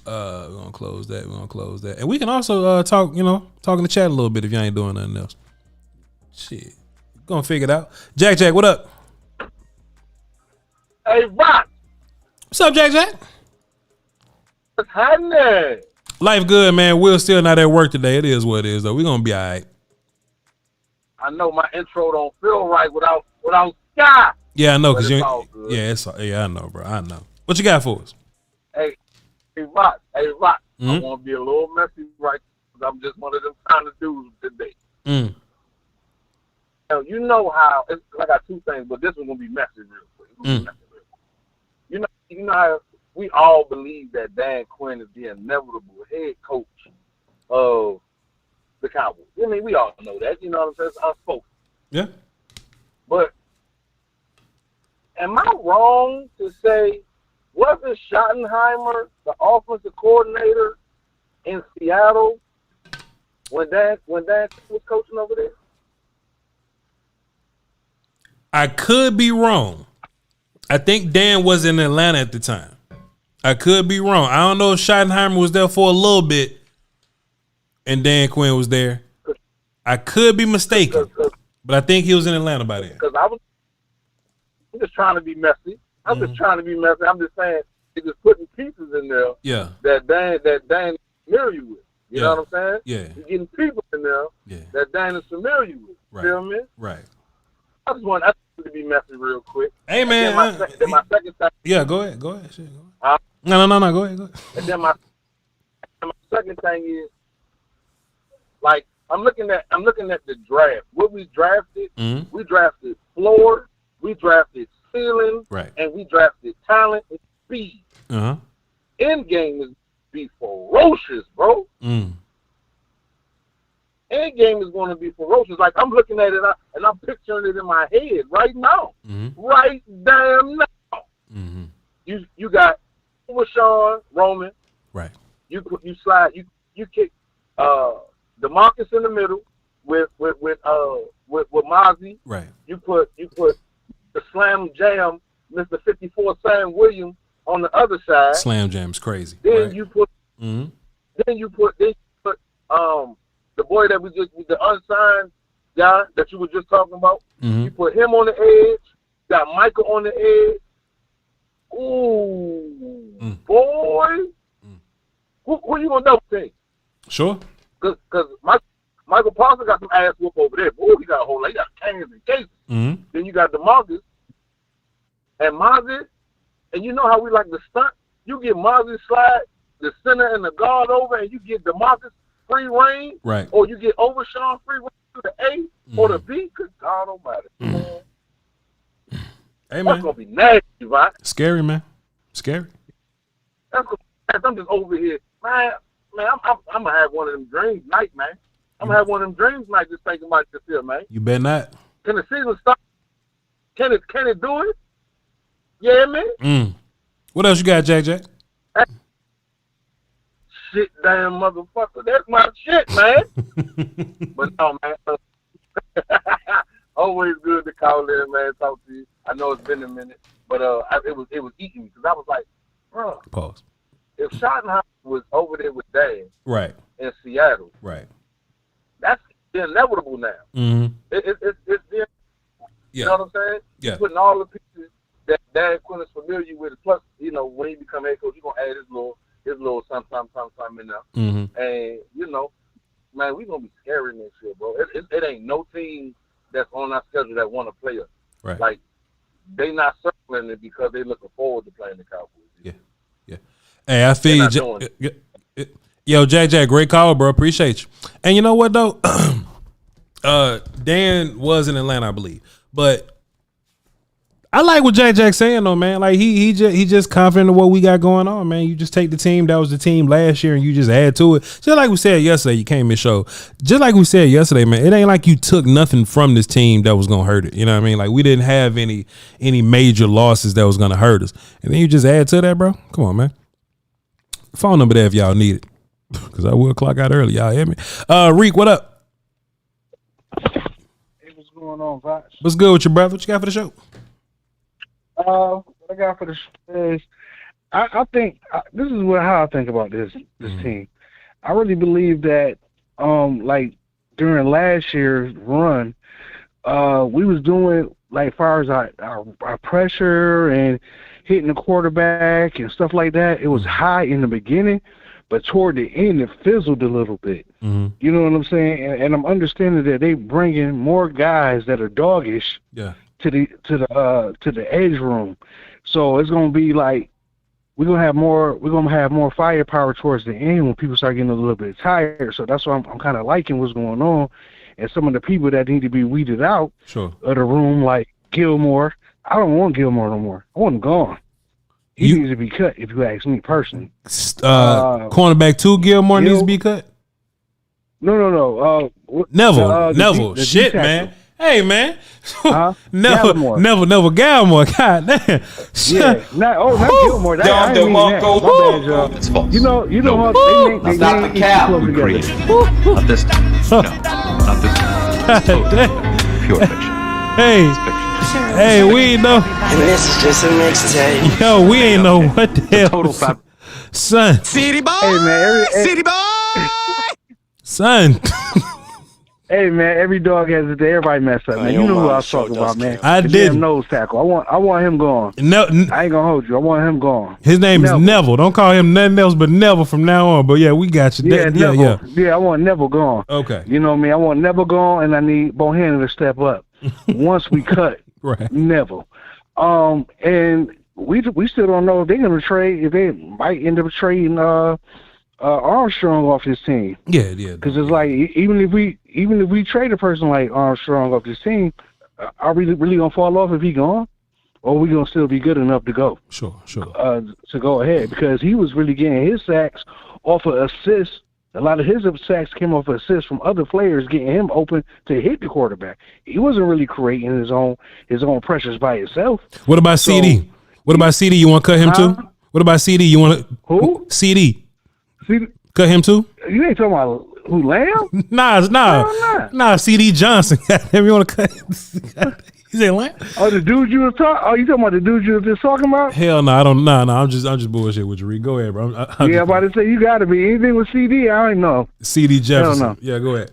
We're gonna close that. And we can also talk in the chat a little bit if y'all ain't doing nothing else. Shit. Gonna figure it out. Jack, what up? Hey, Rock. What's up, Jack? What's happening? Life good, man. Will's still not at work today. It is what it is, though. We're gonna be all right. I know my intro don't feel right without Sky. Yeah, I know, cause you. Yeah, I know, bro. I know. What you got for us? Hey, Rock. Mm-hmm. I want to be a little messy, right? Because I'm just one of them kind of dudes today. Now, you know how I got two things, but this one's gonna be messy real quick. You know how we all believe that Dan Quinn is the inevitable head coach of the Cowboys. I mean, we all know that. You know what I'm saying? It's unspoken. Yeah. But am I wrong to say, wasn't Schottenheimer the offensive coordinator in Seattle when Dan was coaching over there? I could be wrong. I think Dan was in Atlanta at the time. I could be wrong. I don't know if Schottenheimer was there for a little bit and Dan Quinn was there. I could be mistaken, but I think he was in Atlanta by then. Because I'm just trying to be messy. I'm just saying he's just putting pieces in there. Yeah. That Dan is familiar with. You know what I'm saying? Yeah. He's getting people in there that Dan is familiar with. Right. Feel me? Right. I just want to be messy real quick. Hey, man. Then my second thing. Yeah, go ahead. Shit, go ahead. No. Go ahead. And then my second thing is, like, I'm looking at the draft. What we drafted, we drafted floor, we drafted ceiling, right, and we drafted talent and speed. End game is be ferocious, bro. End game is going to be ferocious. Like, I'm looking at it and I'm picturing it in my head right now. Right damn now. You got Rashawn Roman. Right. You slide. You kick DeMarcus in the middle with Mozzie. Right. You put the slam jam, Mr. 54 Sam Williams on the other side. Slam jam's crazy. Then you put the boy that the unsigned guy that you were just talking about. You put him on the edge. Got Michael on the edge. Ooh, boy. Who you gonna double team? Sure. Because Michael Parsons got some ass whoop over there. Boy, he got a whole lot. He got cans and cases. Then you got DeMarcus and Mozzie. And you know how we like to stunt you get Marvin slide the center and the guard over, and you get DeMarcus free reign, right? Or you get Overshawn free reign to the A or the B. Good God Almighty! Hey man, that's gonna be nasty, right? Scary, man. Scary. That's gonna, I'm just over here, man. I'm gonna have one of them dreams night, man. I'm gonna have one of them dreams night just thinking about this here, man. You better not. Can the season start? Can it do it? Yeah, man. What else you got, JJ? Shit, damn motherfucker. That's my shit, man. But no, man. Always good to call in, man. Talk to you. I know it's been a minute, but it was eating me because I was like, bro. Pause. If Schottenheimer was over there with Dan, right, in Seattle, right, that's inevitable now. Mm-hmm. It's there. You know what I'm saying? Yeah. Putting all the pieces that Dan Quinn is familiar with. Plus, you know, when he become head coach, he's gonna add his little something in there. Mm-hmm. And you know, man, we gonna be scary in this shit, bro. It ain't no team that's on our schedule that want to play us. Right. Like they not circling it because they looking forward to playing the Cowboys. Yeah. Hey, I feel you. Yo, JJ, great call, bro. Appreciate you. And you know what though? Dan was in Atlanta, I believe. But I like what JJ's saying though, man. Like he just confident in what we got going on, man. You just take the team that was the team last year and you just add to it. Just like we said yesterday, you came in show. Just like we said yesterday, man, it ain't like you took nothing from this team that was gonna hurt it. You know what I mean? Like we didn't have any major losses that was gonna hurt us. And then you just add to that, bro. Come on, man. Phone number there if y'all need it. Cause I will clock out early. Y'all hear me? Reek, what up? Hey, what's going on, Voch? What's good with you, brother? What you got for the show? What I got for the show is, I think this is how I think about this team. I really believe that, like during last year's run, we was doing like far as our pressure and hitting the quarterback and stuff like that. It was high in the beginning, but toward the end it fizzled a little bit. Mm-hmm. You know what I'm saying? And I'm understanding that they bring in more guys that are doggish. Yeah. To the edge room, so it's gonna be like we're gonna have more firepower towards the end when people start getting a little bit tired. So that's why I'm kind of liking what's going on, and some of the people that need to be weeded out of the room, like Gilmore. I don't want Gilmore no more. I want him gone. He needs to be cut. If you ask me personally, cornerback 2 Gilmore needs to be cut. No. Neville. Shit, man. Hey, man. Neville Gallimore. God damn. Yeah. Not Gilmore. I didn't mean that. My bad, y'all. It's false. You know what? They not the cow we created. Not this time. No, not this time. Pure fiction. Hey, we ain't know. And this is just a mixtape. Yo, we ain't know what the hell. Total fab. Son. City boy. Hey, man. City boy. Son. Hey man, every dog has a day. Everybody mess up, man. You know who I was talking about, man. I the did. Damn nose tackle. I want him gone. No, I ain't gonna hold you. I want him gone. His name is Neville. Don't call him nothing else but Neville from now on. But yeah, we got you. Neville. Yeah, I want Neville gone. Okay. You know what I mean? I want Neville gone, and I need Bohannon to step up once we cut Neville. And we still don't know if they're gonna trade. If they might end up trading Armstrong off this team. Yeah. Because it's like even if we trade a person like Armstrong off this team, are we really gonna fall off if he gone, or are we gonna still be good enough to go? Sure. To go ahead, because he was really getting his sacks off of assists. A lot of his sacks came off of assists from other players, getting him open to hit the quarterback. He wasn't really creating his own pressures by himself. What about CD? What about CD? You want to cut him too? What about CD? You want to who? CD? Cut him too? You ain't talking about who, Lamb? Nah. CD Johnson. You want to cut him? He said Lamb? Oh, the dude you was talking? Oh, you talking about the dude you was just talking about? Hell no, I don't. No, I'm just bullshit with you, Reed. Go ahead, bro. I'm about to say you got to be anything with CD. I don't know. CD Jefferson. Yeah, go ahead.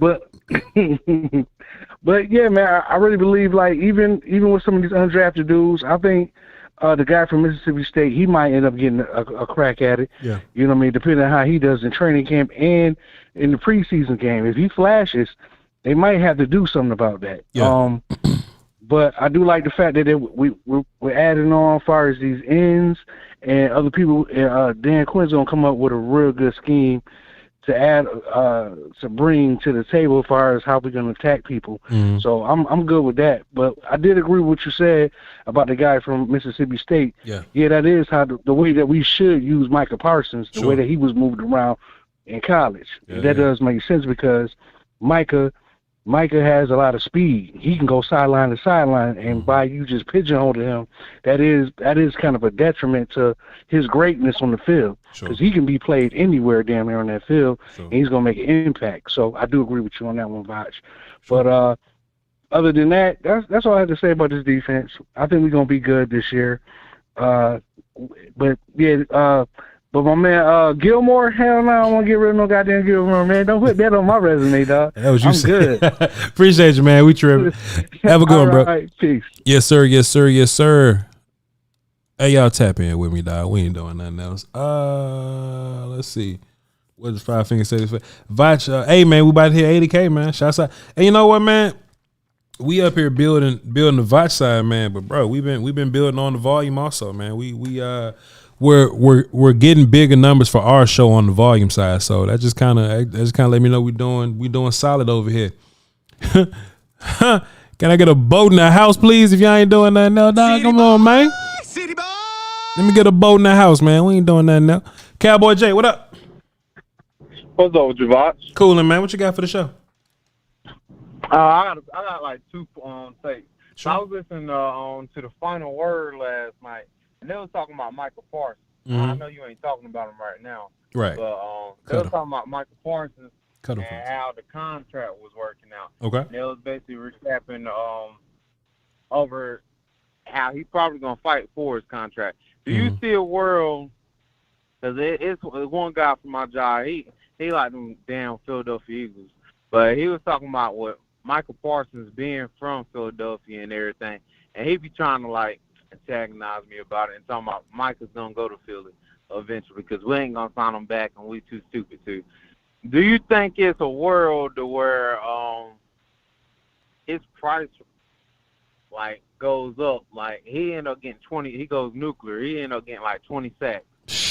But yeah, man, I really believe like even with some of these undrafted dudes, I think. The guy from Mississippi State, he might end up getting a crack at it. Yeah. You know what I mean? Depending on how he does in training camp and in the preseason game. If he flashes, they might have to do something about that. Yeah. But I do like the fact that we're adding on as far as these ends and other people. Dan Quinn's gonna come up with a real good scheme to add to bring to the table as far as how we're gonna attack people. Mm-hmm. So I'm good with that. But I did agree with what you said about the guy from Mississippi State. Yeah, that is how the way that we should use Micah Parsons, the Sure. way that he was moved around in college. That does make sense because Micah has a lot of speed. He can go sideline to sideline, and by you just pigeonholing him, that is kind of a detriment to his greatness on the field because he can be played anywhere damn near on that field, and he's gonna make an impact. So I do agree with you on that one, Voch. But other than that, that's all I have to say about this defense. I think we're gonna be good this year. But my man Gilmore, hell no, I don't want to get rid of no goddamn Gilmore, man. Don't put that on my resume, dog. That was you I'm said. good. Appreciate you, man. We tripping. Have a good one, bro. Right, peace. Yes, sir. Yes, sir. Yes, sir. Hey, y'all tap in with me, dog. We ain't doing nothing else. Let's see. What does Five Fingers say? Voch, hey, man, we about to hit 80K, man. Shouts out. Hey, you know what, man? We up here building the Voch side, man. But bro, we've been building on the volume also, man. We're getting bigger numbers for our show on the volume side, so that just kind of let me know we doing solid over here. Can I get a boat in the house, please? If y'all ain't doing nothing else, dog, come on, man. City boy. Let me get a boat in the house, man. We ain't doing nothing else. Cowboy J, what up? What's up with you, Voch? Coolin', man. What you got for the show? I got like two takes. Sure. I was listening to the Final Word last night, and they was talking about Michael Parsons. Mm-hmm. I know you ain't talking about him right now, Right. but they was talking about Michael Parsons Cut and him. how the contract was working out. Okay. And they was basically recapping over how he probably gonna fight for his contract. Do you see a world? Because it's one guy from my job. He like them damn Philadelphia Eagles, but he was talking about what Michael Parsons being from Philadelphia and everything, and he be trying to like antagonize me about it and talking about Michael's gonna go to Philly eventually because we ain't gonna sign him back and we too stupid to. Do you think it's a world where his price like goes up? Like he end up getting 20. He goes nuclear. He end up getting like 20 sacks.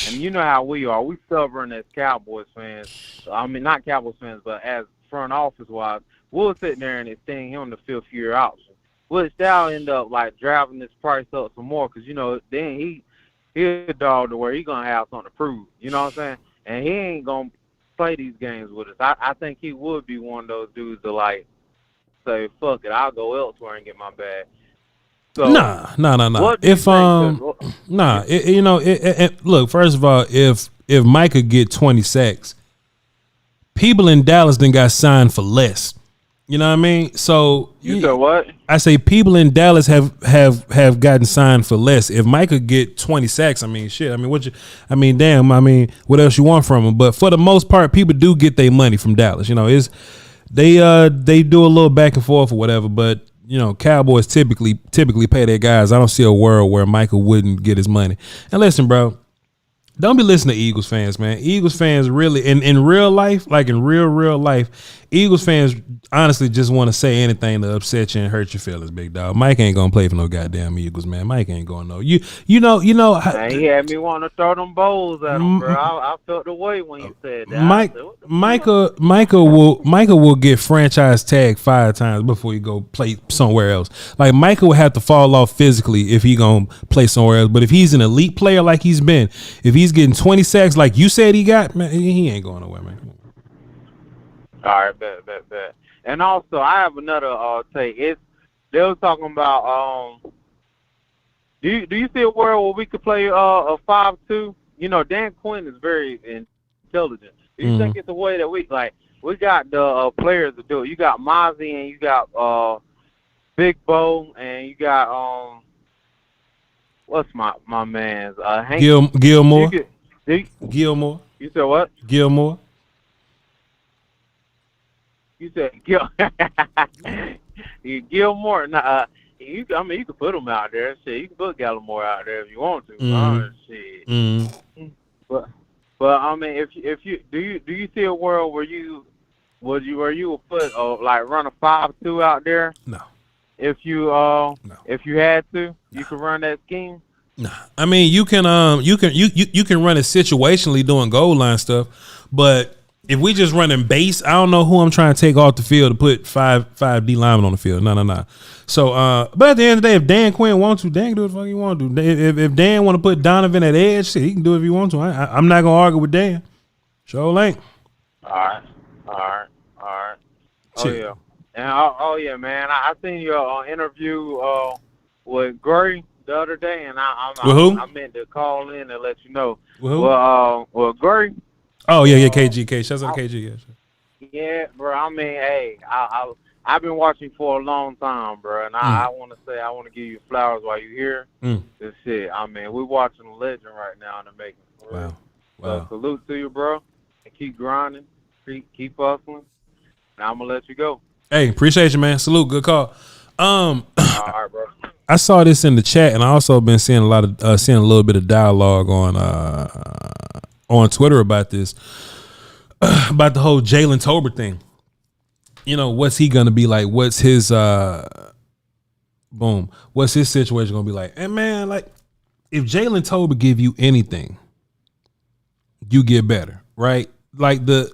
And you know how we are. We stubborn as Cowboys fans. I mean, not Cowboys fans, but as front office wise, we'll sit there and extend him the fifth year option. Which that'll end up like driving this price up some more because you know then he's a dog to where he gonna have something to prove. You know what I'm saying? And he ain't gonna play these games with us. I think he would be one of those dudes to like say, fuck it, I'll go elsewhere and get my bag. So, Nah. If look, first of all, if Mike could get 20 sacks, people in Dallas then got signed for less. You know what I mean? So you said what? I say people in Dallas have gotten signed for less. If Mike could get 20 sacks, I mean, shit. I mean, what else you want from him? But for the most part, people do get their money from Dallas. You know, they do a little back and forth or whatever, but you know, Cowboys typically pay their guys. I don't see a world where Michael wouldn't get his money. And listen, bro, don't be listening to Eagles fans, man. Eagles fans really, in real life, like in real life, Eagles fans honestly just want to say anything to upset you and hurt your feelings, big dog. Mike ain't gonna play for no goddamn Eagles, man. Mike ain't gonna know. You know. Man, he had me wanting to throw them bowls at him, bro. I felt the way when you said that. Michael will get franchise tagged 5 times before he go play somewhere else. Like Michael will have to fall off physically if he gonna play somewhere else. But if he's an elite player like he's been, if he's getting 20 sacks like you said he got, man, he ain't going nowhere, man. All right, bet. And also, I have another take. They was talking about do you see a world where we could play a 5-2? You know, Dan Quinn is very intelligent. Do you think it's a way that we got the players to do it? You got Mozzie and you got Big Bo and you got what's my man's Hank Gilmore. Gilmore. You said what? Gilmore. You said Gilmore. Nah, you can put him out there. Shit, you can put Gallimore out there if you want to. Shit. But I mean, if you do you see a world where you would put like run a 5-2 out there? No. if you had to, you could run that scheme? Nah. I mean, you can run it situationally doing goal line stuff, but if we just running base, I don't know who I'm trying to take off the field to put five D linemen on the field. No. So, but at the end of the day, if Dan Quinn wants to, Dan can do what the fuck he want to do. If Dan want to put Donovan at edge, shit, he can do it if he wants to. I'm not gonna argue with Dan. Sure ain't. All right. Oh yeah, and man, I seen your interview with Gray the other day, and I meant to call in and let you know. With who? Well, Gray. Oh yeah, KG. Shouts out to KG. Yeah, bro. I mean, hey, I've been watching for a long time, bro, and I want to give you flowers while you're here. This shit. I mean, we're watching a legend right now in the making. Wow. So salute to you, bro, and keep grinding, keep hustling, and I'm gonna let you go. Hey, appreciate you, man. Salute. Good call. All right, bro. I saw this in the chat, and I also been seeing a little bit of dialogue on Twitter about this, about the whole Jalen Tolbert thing. You know, what's he gonna be like? What's his What's his situation gonna be like? And man, like, if Jalen Tolbert give you anything, you get better, right? Like the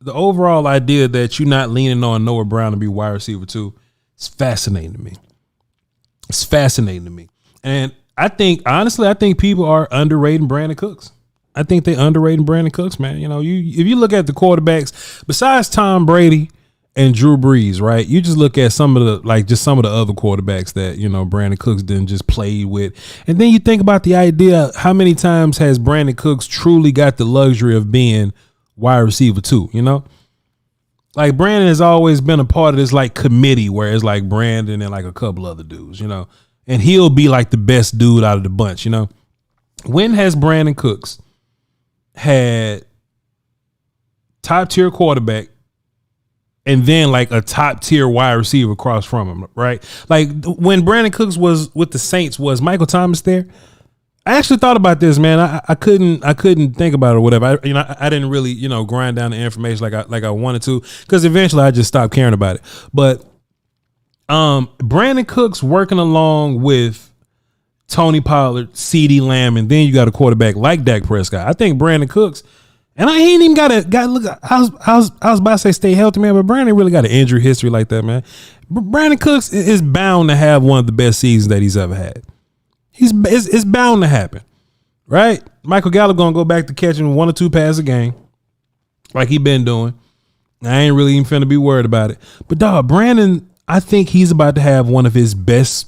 overall idea that you're not leaning on Noah Brown to be wide receiver 2 is fascinating to me. It's fascinating to me. And I think people are underrating Brandon Cooks. I think they underrating Brandon Cooks, man. You know, if you look at the quarterbacks, besides Tom Brady and Drew Brees, right? You just look at some of the other quarterbacks that, you know, Brandon Cooks didn't just play with. And then you think about the idea, how many times has Brandon Cooks truly got the luxury of being wide receiver 2, you know? Like, Brandon has always been a part of this, like, committee where it's like Brandon and like a couple other dudes, you know? And he'll be like the best dude out of the bunch, you know? When has Brandon Cooks had top tier quarterback and then like a top tier wide receiver across from him, right? Like, when Brandon Cooks was with the Saints, was Michael Thomas there? I actually thought about this, man. I couldn't think about it or whatever. I didn't really, you know, grind down the information like I wanted to, because eventually I just stopped caring about it. But Brandon Cooks working along with Tony Pollard, CeeDee Lamb, and then you got a quarterback like Dak Prescott. I think Brandon Cooks, and he ain't even got look. I was about to say stay healthy, man, but Brandon really got an injury history like that, man. Brandon Cooks is bound to have one of the best seasons that he's ever had. It's bound to happen, right? Michael Gallup gonna go back to catching 1 or 2 passes a game, like he been doing. I ain't really even finna be worried about it. But dog, Brandon, I think he's about to have one of his best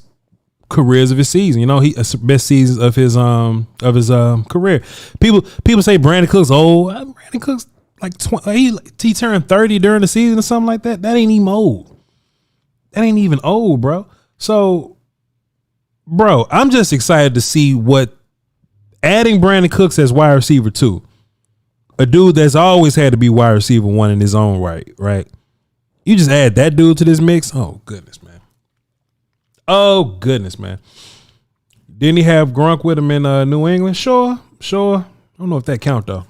careers of his season. You know, best seasons of his career. People say Brandon Cooks old. Brandon Cooks like 20, he turned 30 during the season or something like that. That ain't even old. That ain't even old, bro. So, bro, I'm just excited to see what adding Brandon Cooks as wide receiver 2, a dude that's always had to be wide receiver 1 in his own right? You just add that dude to this mix. Oh goodness, man. Didn't he have Gronk with him in New England? Sure. I don't know if that count though.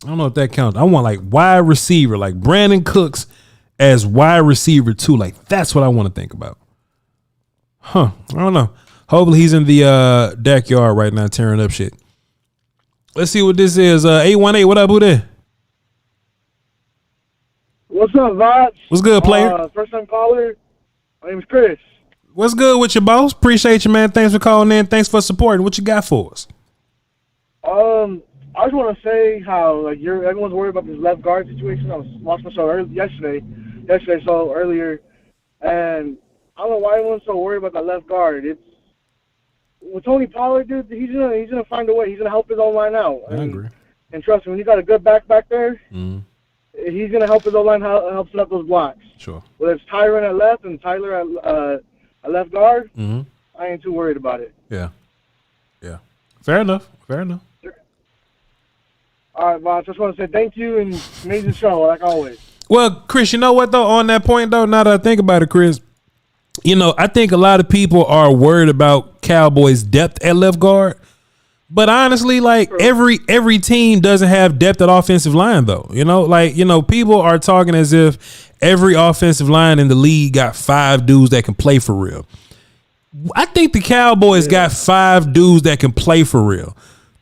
I want like wide receiver, like Brandon Cooks as wide receiver 2. Like, that's what I want to think about. I don't know. Hopefully he's in the backyard right now tearing up shit. Let's see what this is. 818, what up, who there? What's up, Voch? What's good, player? First time caller. My name is Chris. What's good with you, boss? Appreciate you, man. Thanks for calling in. Thanks for supporting. What you got for us? I just want to say how like everyone's worried about this left guard situation. I was watching the show yesterday, earlier, and I don't know why everyone's so worried about that left guard. It's with Tony Pollard, dude. He's gonna find a way. He's gonna help his own line out. I agree. And trust me, when you got a good back there, he's gonna help his own line help set up those blocks. Sure. Whether it's Tyron at left and Tyler at left guard, I ain't too worried about it. Yeah. Fair enough. All right, Voch. Just want to say thank you and amazing show like always. Well, Chris, you know what though? On that point though, now that I think about it, Chris, you know, I think a lot of people are worried about Cowboys' depth at left guard, But honestly, like every team doesn't have depth at offensive line though. You know, like, you know, people are talking as if every offensive line in the league got 5 dudes that can play for real. I think the Cowboys got 5 dudes that can play for real.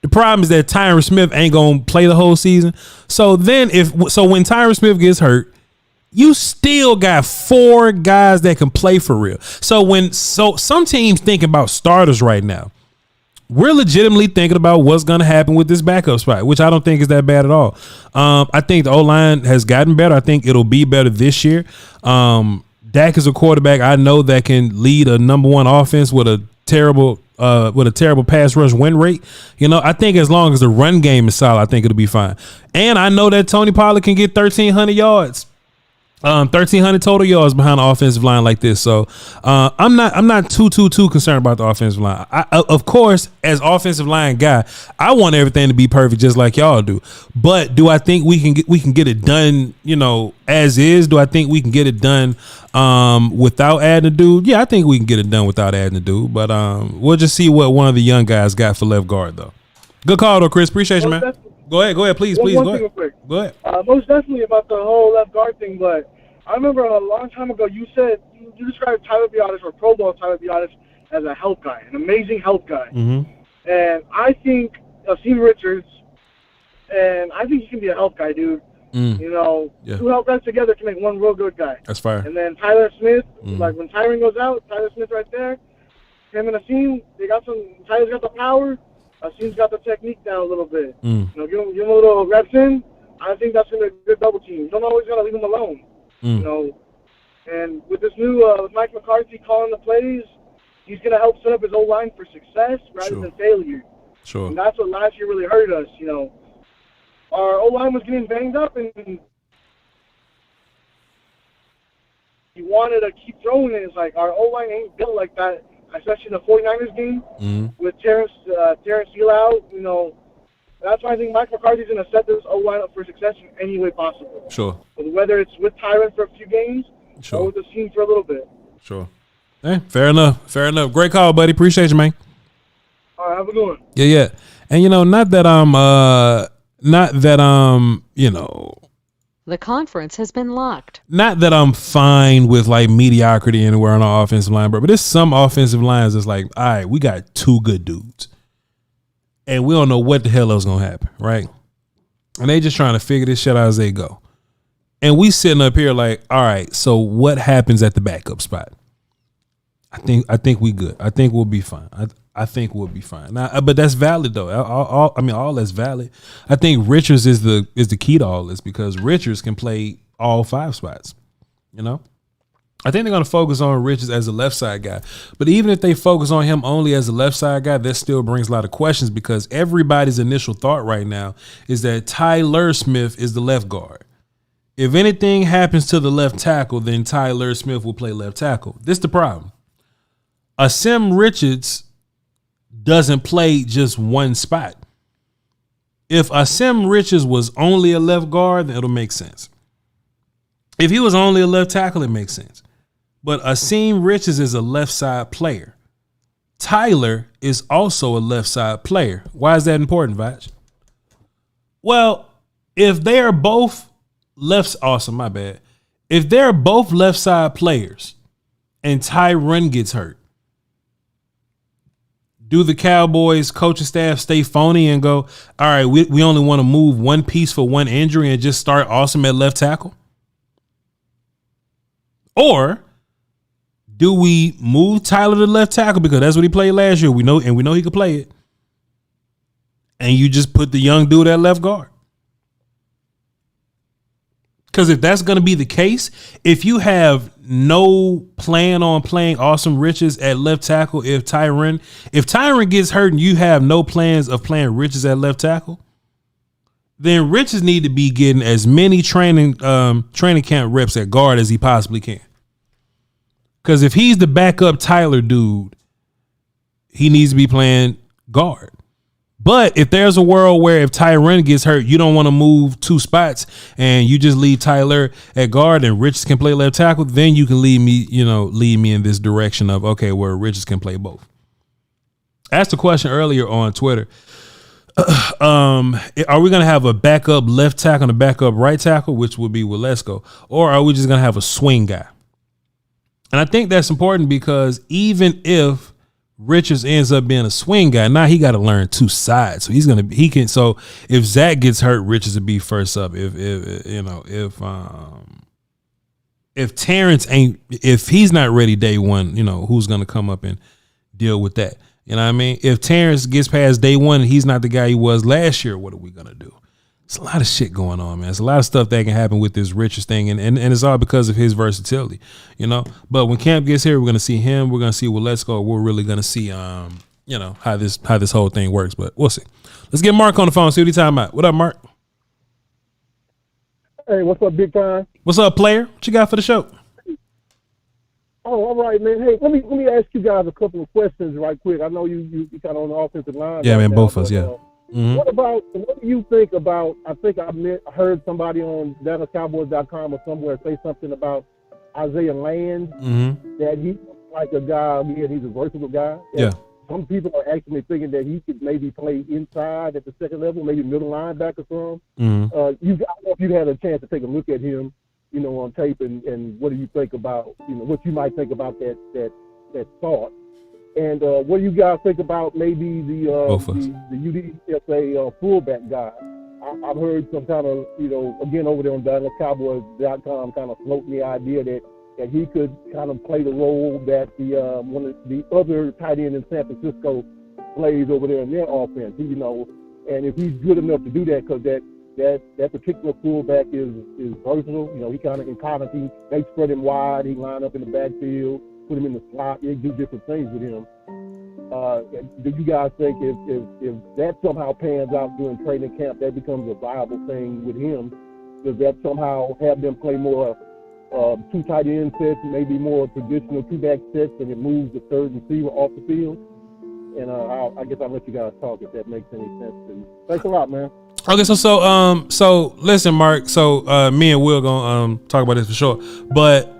The problem is that Tyron Smith ain't gonna play the whole season. So then when Tyron Smith gets hurt, you still got 4 guys that can play for real. So some teams thinking about starters right now. We're legitimately thinking about what's going to happen with this backup spot, which I don't think is that bad at all. I think the O-line has gotten better. I think it'll be better this year. Dak is a quarterback I know that can lead a number 1 offense with a terrible pass rush win rate. You know, I think as long as the run game is solid, I think it'll be fine. And I know that Tony Pollard can get 1,300 yards. 1,300 total yards behind the offensive line like this. So I'm not too concerned about the offensive line. Of course, as offensive line guy, I want everything to be perfect just like y'all do. But do I think we can get it done, you know, as is? Do I think we can get it done without adding a dude? Yeah, I think we can get it done without adding a dude. But we'll just see what one of the young guys got for left guard though. Good call though, Chris. Appreciate you, man. Go ahead, please, go ahead. Go ahead. Most definitely about the whole left guard thing, but I remember a long time ago you said you described Tyler Biadasz or Pro Bowl Tyler Biadasz as a help guy, an amazing help guy. Mm-hmm. And I think Asim Richards, and I think he can be a help guy, dude. You know, 2 help guys together can make 1 real good guy. That's fire. And then Tyler Smith, like when Tyron goes out, Tyler Smith right there, him and Asim, they got Tyler's got the power. Asim's got the technique down a little bit. You know, give him a little reps in. I think that's going to be a good double team. You don't always got to leave him alone. You know, and with this new with Mike McCarthy calling the plays, he's going to help set up his O-line for success rather than failure. Sure. And that's what last year really hurt us. You know, our O-line was getting banged up, and he wanted to keep throwing it. It's like our O-line ain't built like that, especially in the 49ers game with Terrence Steele out. You know, that's why I think Mike McCarthy's going to set this O-line up for success in any way possible. Sure. Whether it's with Tyron for a few games or with the team for a little bit. Sure. Hey, fair enough. Great call, buddy. Appreciate you, man. All right, have a good one. Yeah. And you know, not that you know, the conference has been locked. Not that I'm fine with like mediocrity anywhere on our offensive line, bro, but there's some offensive lines that's like, all right, we got 2 good dudes. And we don't know what the hell else gonna happen, right? And they just trying to figure this shit out as they go. And we sitting up here like, all right, so what happens at the backup spot? I think we good. I think we'll be fine. I think we'll be fine. Now, but that's valid though. All that's valid. I think Richards is the key to all this because Richards can play all 5 spots. You know, I think they're going to focus on Richards as a left side guy. But even if they focus on him only as a left side guy, that still brings a lot of questions because everybody's initial thought right now is that Tyler Smith is the left guard. If anything happens to the left tackle, then Tyler Smith will play left tackle. This is the problem. Asim Richards doesn't play just one spot. If Asim Richards was only a left guard, then it'll make sense. If he was only a left tackle, it makes sense. But Asim Richards is a left side player. Tyler is also a left side player. Why is that important, Voch? Well, if they are both If they're both left side players and Tyron gets hurt, do the Cowboys coaching staff stay phony and go, all right, we only want to move one piece for one injury and just start Awesome at left tackle? Or do we move Tyler to left tackle because that's what he played last year? We know he could play it. And you just put the young dude at left guard. Because if that's going to be the case, if you have no plan on playing Awesome Richards at left tackle, if Tyron gets hurt and you have no plans of playing Richards at left tackle, then Richards need to be getting as many training camp reps at guard as he possibly can. Because if he's the backup Tyler dude, he needs to be playing guard. But if there's a world where if Tyron gets hurt, you don't want to move 2 spots and you just leave Tyler at guard and Richards can play left tackle, then you can lead me in this direction of, okay, where Richards can play both. I asked a question earlier on Twitter. Are we going to have a backup left tackle and a backup right tackle, which would be Waletzko, or are we just going to have a swing guy? And I think that's important because even if Richards ends up being a swing guy, now he got to learn two sides. So so if Zach gets hurt, Richards would be first up. If Terrence if he's not ready day one, who's going to come up and deal with that? You know what I mean? If Terrence gets past day one and he's not the guy he was last year, what are we going to do? It's a lot of shit going on, man. It's a lot of stuff that can happen with this Richards thing, and it's all because of his versatility, But when Camp gets here, we're going to see him. We're going to see Waletzko. We're really going to see, how this whole thing works. But we'll see. Let's get Mark on the phone. See what he's talking about. What up, Mark? Hey, what's up, big time? What's up, player? What you got for the show? Oh, all right, man. Hey, let me ask you guys a couple of questions right quick. I know you kind of on the offensive line. Yeah, right man, now, both of us, yeah. What do you think about, I think I heard somebody on DallasCowboys.com or somewhere say something about Isaiah Land, that he's like a guy, he's a versatile guy. Yeah. Some people are actually thinking that he could maybe play inside at the second level, maybe middle linebacker for him. I don't know if you had a chance to take a look at him, on tape, and what do you think about, what you might think about that thought? And what do you guys think about maybe the UDFA fullback guy? I've heard some kind of, again over there on DallasCowboys.com kind of floating the idea that he could kind of play the role that one of the other tight end in San Francisco plays over there in their offense. And if he's good enough to do that, because that particular fullback is versatile. He they spread him wide. He line up in the backfield, put him in the slot. They do different things with him. Do you guys think if that somehow pans out during training camp, that becomes a viable thing with him? Does that somehow have them play more two tight end sets, maybe more traditional two back sets, and it moves the third receiver off the field? And I guess I'll let you guys talk if that makes any sense to you. Thanks a lot, man. Okay, so listen, Mark. So me and Will gonna talk about this for sure. But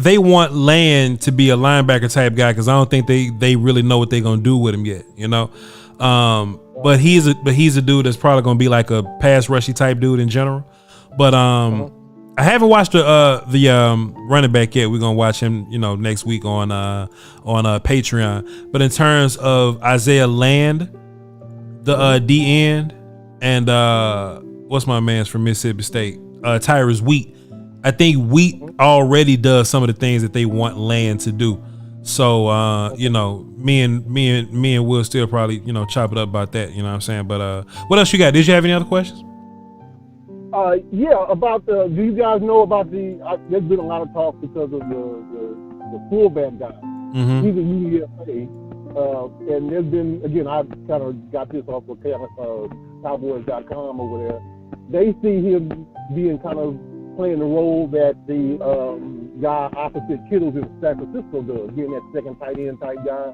they want Land to be a linebacker type guy because I don't think they really know what they're gonna do with him yet. But he's a dude that's probably gonna be like a pass rushy type dude in general. But I haven't watched the running back yet. We're gonna watch him, next week on Patreon. But in terms of Isaiah Land, the D end, and what's my man's from Mississippi State, Tyrus Wheat. I think Wheat already does some of the things that they want Land to do. So me and Will still probably chop it up about that. You know what I'm saying? But what else you got? Did you have any other questions? About do you guys know about there's been a lot of talk because of the fullback guy. He's a UDFA, and there's been, again, I kind of got this off of Cowboys.com over there. They see him being kind of playing the role that the guy opposite Kittles in San Francisco does, being that second tight end type guy.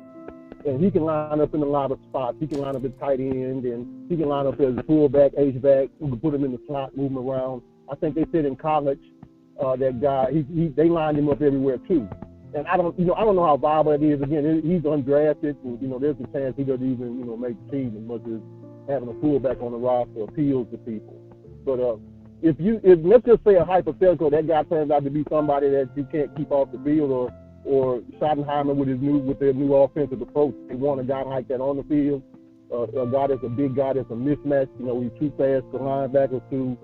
And he can line up in a lot of spots. He can line up as tight end, and he can line up as a fullback, H-back. We can put him in the slot, move him around. I think they said in college that guy, they lined him up everywhere too. And I don't know how viable it is. Again, he's undrafted, and there's a chance he doesn't even make the team as much as having a fullback on the roster appeals to people. But if let's just say a hypothetical, that guy turns out to be somebody that you can't keep off the field, or Schottenheimer with their new offensive approach, they want a guy like that on the field, a guy that's a big guy that's a mismatch. He's too fast for linebackers, too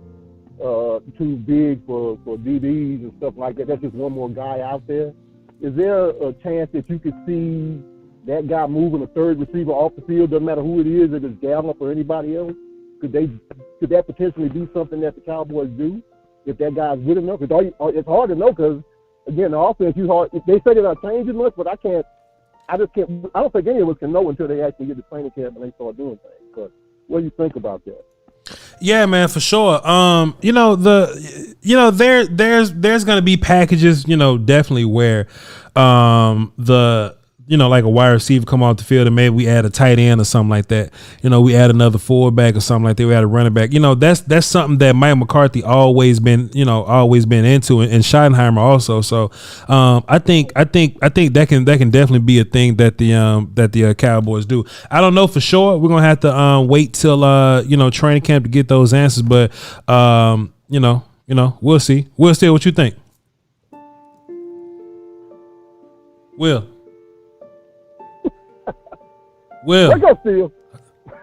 big for DBs and stuff like that. That's just one more guy out there. Is there a chance that you could see that guy moving a third receiver off the field? Doesn't matter who it is, if it's Gallup or anybody else. Could that potentially be something that the Cowboys do if that guy's good enough? It's hard to know because, again, the offense, they say they're not changing much, but I don't think any of us can know until they actually get to training camp and they start doing things. But what do you think about that? Yeah, man, for sure. There's gonna be packages, definitely where the like a wide receiver come off the field, and maybe we add a tight end or something like that. We add another fullback or something like that. We add a running back. That's something that Mike McCarthy always been into, and Schottenheimer also. So I think that can definitely be a thing that the Cowboys do. I don't know for sure. We're gonna have to wait till training camp to get those answers, but we'll see. We'll see what you think. Will. Wake up, Steele.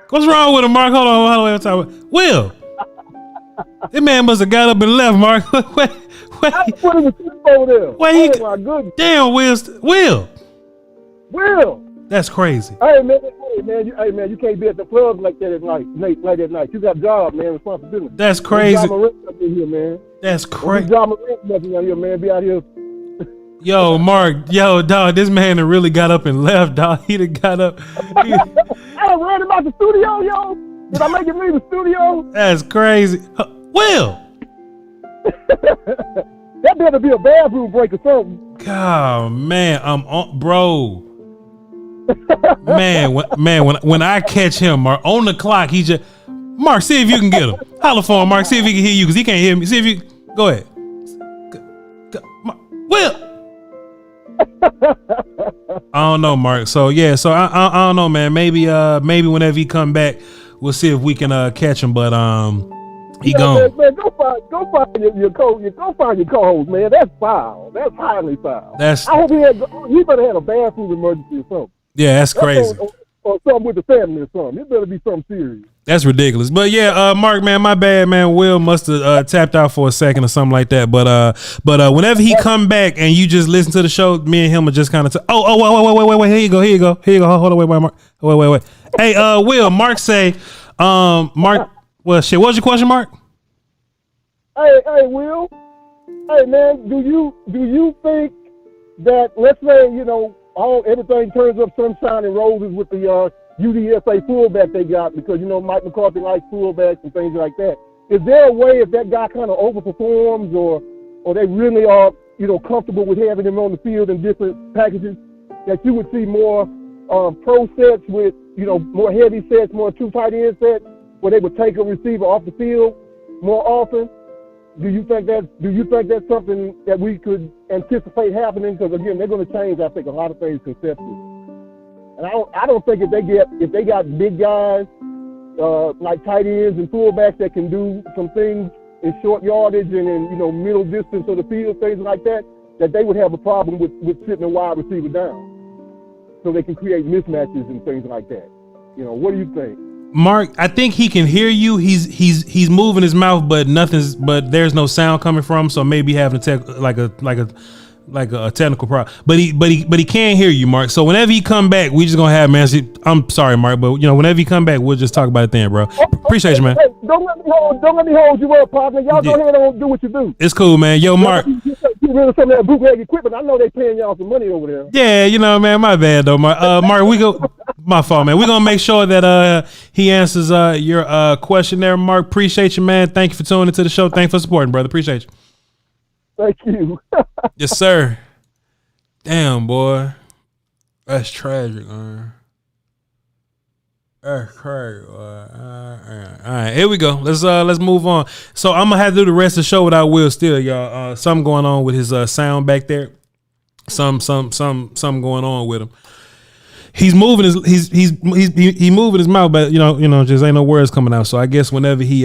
What's wrong with him, Mark? Hold on. Will. This man must have got up and left, Mark. Wait. I put him over there. Wait, my goodness. Damn, Will. Will. That's crazy. Hey man, you can't be at the club like that at night. Late at night. You got a job, man. Responsibility. That's crazy. Up in here, man. That's crazy. John Morant up in here, man. Be out here. Yo, Mark. Yo, dog. This man done really got up and left, dog. He done got up. I done read about the studio, yo. Did I make him leave the studio? That's crazy. Will. That better be a bathroom break or something. God, man. I'm on, bro. Man, when I catch him, Mark, on the clock, he just Mark, see if you can get him. Holler for him, Mark. See if he can hear you, because he can't hear me. See if you go ahead. Will. I don't know, Mark. So yeah, I don't know, man. Maybe whenever he come back, we'll see if we can catch him. But he gone. Man, go find your co-host, man. That's foul. That's highly foul. I hope he better have a bathroom emergency or something. Yeah, that's crazy. Or something with the family or something. It better be something serious. That's ridiculous. But yeah, Mark, man, my bad, man. Will must have tapped out for a second or something like that. But whenever he come back and you just listen to the show, me and him are just kind of wait. Here you go. Hold on, wait, Mark. Wait. Hey, Will, Mark say, Mark, well, shit. What was your question, Mark? Hey, Will. Hey, man, do you think that, let's say, everything turns up sunshine and roses with the UDFA fullback they got, because Mike McCarthy likes fullbacks and things like that. Is there a way, if that guy kind of overperforms, or they really are comfortable with having him on the field in different packages, that you would see more pro sets with more heavy sets, more two tight end sets, where they would take a receiver off the field more often? Do you think that's something that we could anticipate happening? Because again, they're going to change, I think, a lot of things conceptually. And I don't think if they got big guys like tight ends and fullbacks that can do some things in short yardage and in middle distance of the field, things like that they would have a problem with sitting a wide receiver down, so they can create mismatches and things like that. What do you think? Mark, I think he can hear you. He's moving his mouth, but there's no sound coming from him. So maybe having to like a technical problem. But he can't hear you, Mark. So whenever he come back, we just gonna have, man. I'm sorry, Mark, but whenever he come back, we'll just talk about it then, bro. Appreciate you, man. Hey, don't let me hold you up, partner. Y'all go ahead and do what you do. It's cool, man. Yo, Mark. Get rid of some of that bootleg equipment. I know they paying y'all some money over there. Yeah, man. My bad though, Mark. Mark, my fault, man. We're gonna make sure that he answers your question there, Mark. Appreciate you, man. Thank you for tuning into the show. Thank you for supporting, brother. Appreciate you. Thank you. Yes, sir. Damn, boy. That's tragic, man. That's crazy. All right, here we go. Let's move on. So I'm gonna have to do the rest of the show without Will Steele, y'all. Something going on with his sound back there. Some going on with him. He's moving his moving his mouth, but just ain't no words coming out. So I guess whenever he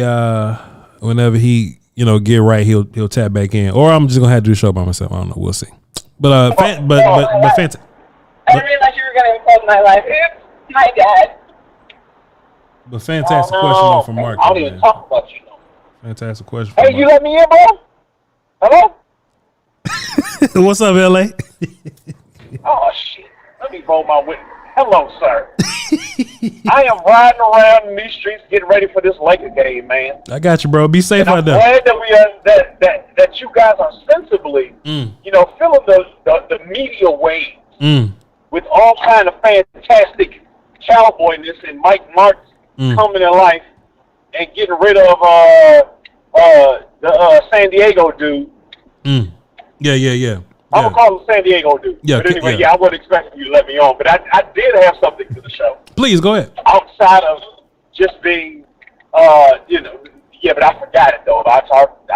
get right, he'll tap back in, or I'm just gonna have to do the show by myself. I don't know. We'll see. But fantastic. I didn't realize you were gonna impose my life. Oops, my dad. But fantastic question though from Mark. I don't even talk about you. Fantastic question. Hey, you let me in, bro? Hello? What's up, LA? Oh shit! Let me roll my window. Hello, sir. I am riding around in these streets getting ready for this Laker game, man. I got you, bro. Be safe out there. I'm glad that that you guys are sensibly, feeling the media wave with all kind of fantastic cowboyness and Mike Martz coming in life and getting rid of the San Diego dude. Yeah. I'm going to call the San Diego dude. Yeah, but anyway, I wasn't expecting you to let me on. But I did have something to the show. Please, go ahead. Outside of just being, but I forgot it, though. I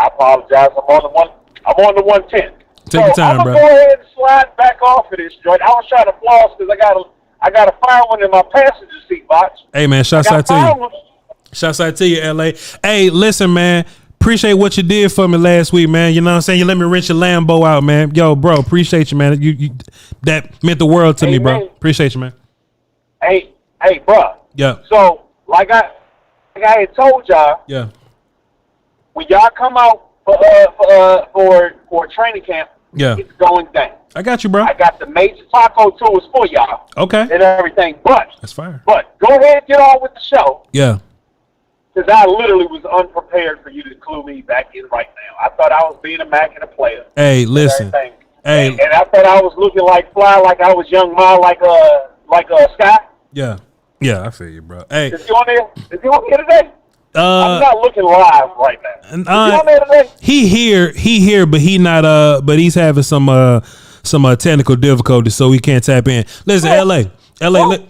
apologize. I'm on the 110. Take your time, I'm bro. going to go ahead and slide back off of this joint. I was trying to floss because I got to find one in my passenger seat box. Hey, man, shouts out to you. Shouts out to you, LA. Hey, listen, man. Appreciate what you did for me last week, man. You know what I'm saying? You let me rent your Lambo out, man. Yo, bro, appreciate you, man. You that meant the world to me, bro. Appreciate you, man. Hey, bro. Yeah. So, like I had told y'all, yeah, when y'all come out for training camp, yeah, it's going down. I got you, bro. I got the major taco tours for y'all. Okay. And everything, but that's fire. But go ahead and get on with the show. Yeah. Because I literally was unprepared for you to clue me back in right now. I thought I was being a Mac and a player. Hey, listen. Hey. And I thought I was looking like fly, like I was young Ma, like Sky. Yeah. Yeah, I feel you, bro. Hey. Is he on there? Is he on here today? I'm not looking live right now. Is he on there today? He here, but he not. But he's having some technical difficulties, so he can't tap in. Listen, LA, yeah. Bless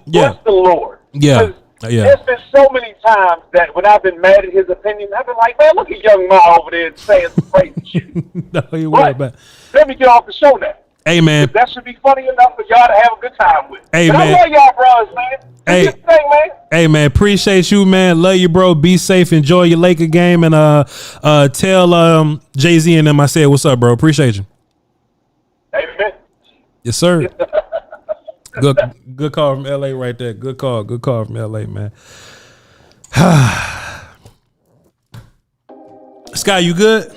the Lord. Yeah. Yeah. There's been so many times that when I've been mad at his opinion, I've been like, man, look at young Ma over there saying some crazy shit. No, you worry about. Let me get off the show now. Hey, man. That should be funny enough for y'all to have a good time with. Hey, but man. I love y'all, brothers, man. Hey. Do your thing, man. Hey, man, appreciate you, man. Love you, bro. Be safe. Enjoy your Laker game, and tell Jay-Z and them I said what's up, bro. Appreciate you. Amen. Yes, sir. Good call from LA right there. Good call from LA, man. Sky, you good?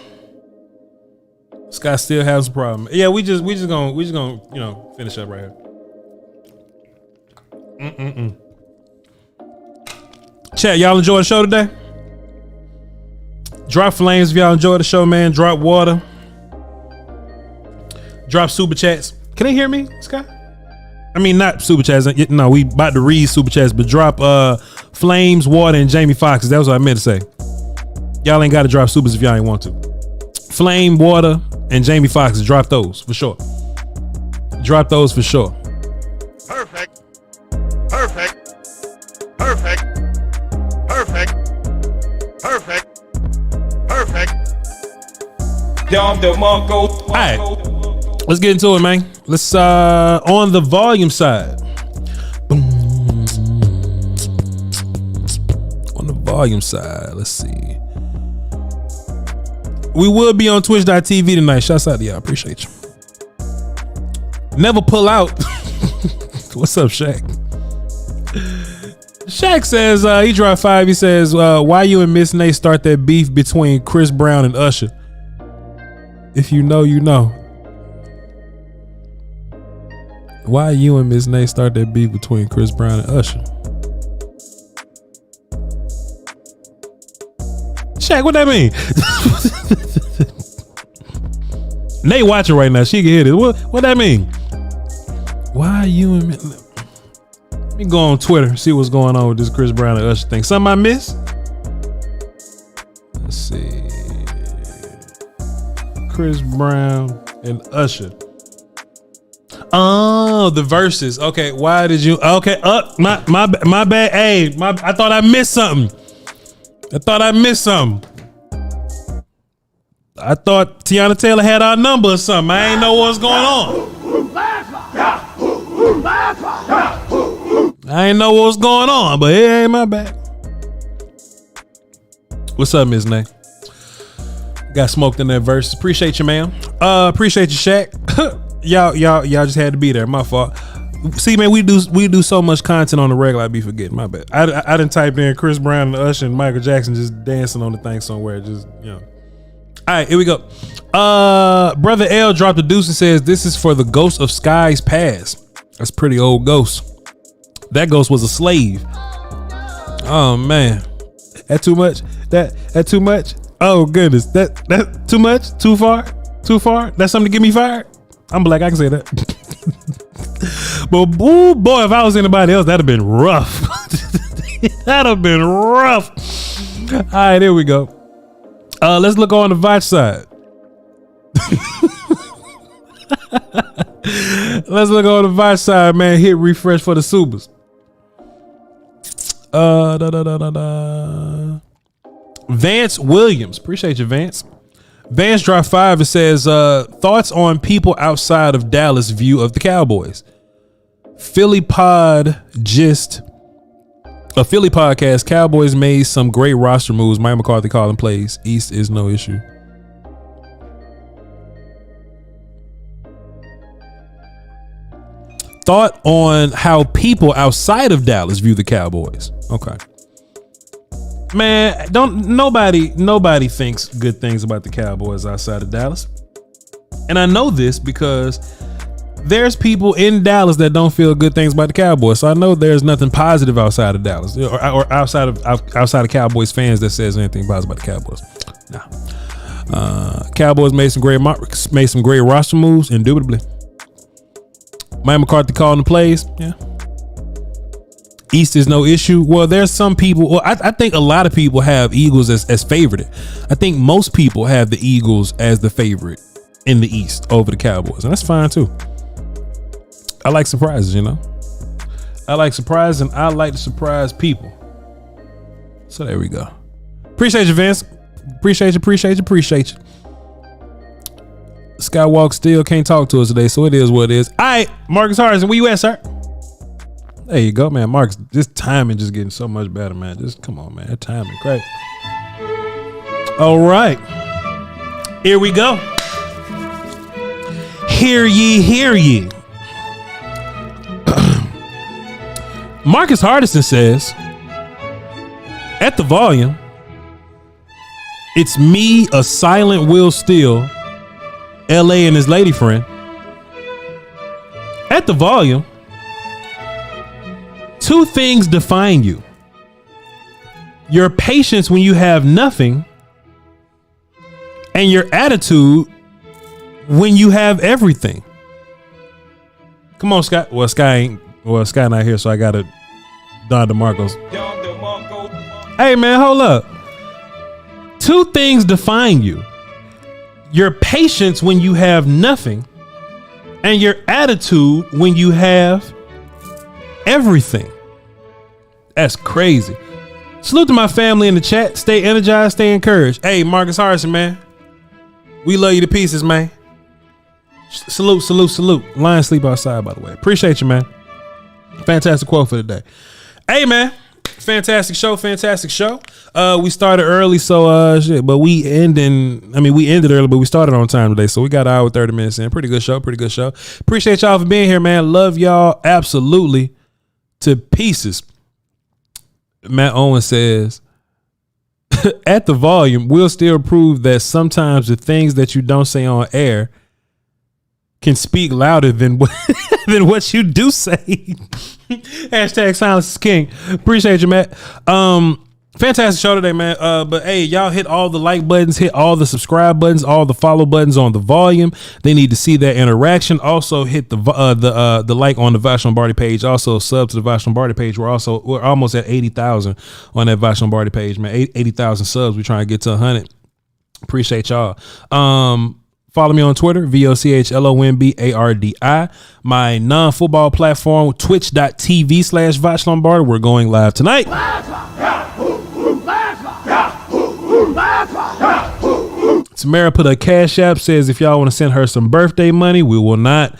Sky still has a problem. Yeah, we just gonna finish up right here. Chat, y'all enjoy the show today? Drop flames if y'all enjoy the show, man. Drop water. Drop super chats. Can they hear me, Sky? I mean, not super chats. No, we about to read super chats, but drop flames, water, and Jamie Foxx. That was what I meant to say. Y'all ain't got to drop supers if y'all ain't want to. Flame, water, and Jamie Foxx. Drop those for sure. Drop those for sure. Perfect. Perfect. Perfect. Perfect. Perfect. Perfect. All right, let's get into it, man. Let's on the volume side. Boom. On the volume side, let's see. We will be on twitch.tv tonight. Shouts out to y'all. Appreciate you. Never pull out. What's up, Shaq? Shaq says he dropped 5. He says, why you and Miss Nate start that beef between Chris Brown and Usher? If you know, you know. Why you and Miss Nate start that beef between Chris Brown and Usher? Shaq, what that mean? Nate watching right now. She can hear this. What that mean? Why you and me? Let me go on Twitter, see what's going on with this Chris Brown and Usher thing. Something I missed? Let's see. Chris Brown and Usher. Oh, the verses. Okay, why did you? Okay, my bad. Hey, I thought I missed something. I thought Tiana Taylor had our number or something. I ain't know what's going on. I ain't know what's going on, but it ain't my bad. What's up, Miss Nay? Got smoked in that verse. Appreciate you, ma'am. Appreciate you, Shaq. y'all just had to be there. My fault. See, man, we do so much content on the regular. I be forgetting. My bad. I done typed in Chris Brown and Usher and Michael Jackson just dancing on the thing somewhere. Just All right, here we go. Brother L dropped a deuce and says this is for the ghost of Sky's past. That's pretty old ghost. That ghost was a slave. Oh man, that too much. That too much. Oh goodness, that too much. Too far. That's something to get me fired. I'm black. I can say that. But boy, if I was anybody else, that'd have been rough. That'd have been rough. All right, here we go. Let's look on the Voch side. Let's look on the Voch side, man. Hit refresh for the Supers. Vance Williams. Appreciate you, Vance. Vance dropped 5. It says, thoughts on people outside of Dallas view of the Cowboys. Philly Pod Gist. A Philly podcast. Cowboys made some great roster moves. Mike McCarthy calling plays. East is no issue. Thought on how people outside of Dallas view the Cowboys. Okay. Man, nobody thinks good things about the Cowboys outside of Dallas. And I know this because there's people in Dallas that don't feel good things about the Cowboys. So I know there's nothing positive outside of Dallas or outside of Cowboys fans that says anything positive about the Cowboys. Nah. Cowboys made some great roster moves, indubitably. Mike McCarthy calling the plays. Yeah. East is no issue. Well, there's some people. Well, I think a lot of people have Eagles as favorite. I think most people have the Eagles as the favorite in the East over the Cowboys, and that's fine too. I like surprises, you know. I like surprises, and I like to surprise people. So there we go. Appreciate you, Vince. Appreciate you. Skywalker still can't talk to us today, so it is what it is. All right, Marcus Harrison, where you at, sir? There you go, man. Marcus, this timing just getting so much better, man. Just come on, man. That timing, great. All right, here we go. Hear ye. Marcus Hardison says, at the volume, it's me, a silent Will Steele, LA and his lady friend. At the volume, 2 things define you. Your patience when you have nothing, and your attitude when you have everything. Come on, Scott. Well, Sky not here, so I got to Don DeMarco's. Hey, man, hold up. 2 things define you. Your patience when you have nothing, and your attitude when you have everything. That's crazy. Salute to my family in the chat. Stay energized, stay encouraged. Hey, Marcus Harrison, man. We love you to pieces, man. Salute. Lions sleep outside, by the way. Appreciate you, man. Fantastic quote for the day. Hey, man. Fantastic show. We started early, so but we ended early, but we started on time today, so we got an hour 30 minutes in. Pretty good show. Appreciate y'all for being here, man. Love y'all absolutely to pieces. Matt Owen says, at the volume, we'll still prove that sometimes the things that you don't say on air can speak louder than what you do say. Hashtag silence is king. Appreciate you, Matt. Fantastic show today, man. But hey, y'all hit all the like buttons, hit all the subscribe buttons, all the follow buttons on the volume. They need to see that interaction. Also hit the like on the Voch Lombardi page. Also sub to the Voch Lombardi page. We're almost at 80,000 on that Voch Lombardi page, man. 80,000 subs. We're trying to get to 100. Appreciate y'all. Follow me on Twitter, VOCHLOMBARDI. My non-football platform, twitch.tv/Voch Lombardi. We're going live tonight. Tamara put a Cashapp, says if y'all want to send her some birthday money, we will not.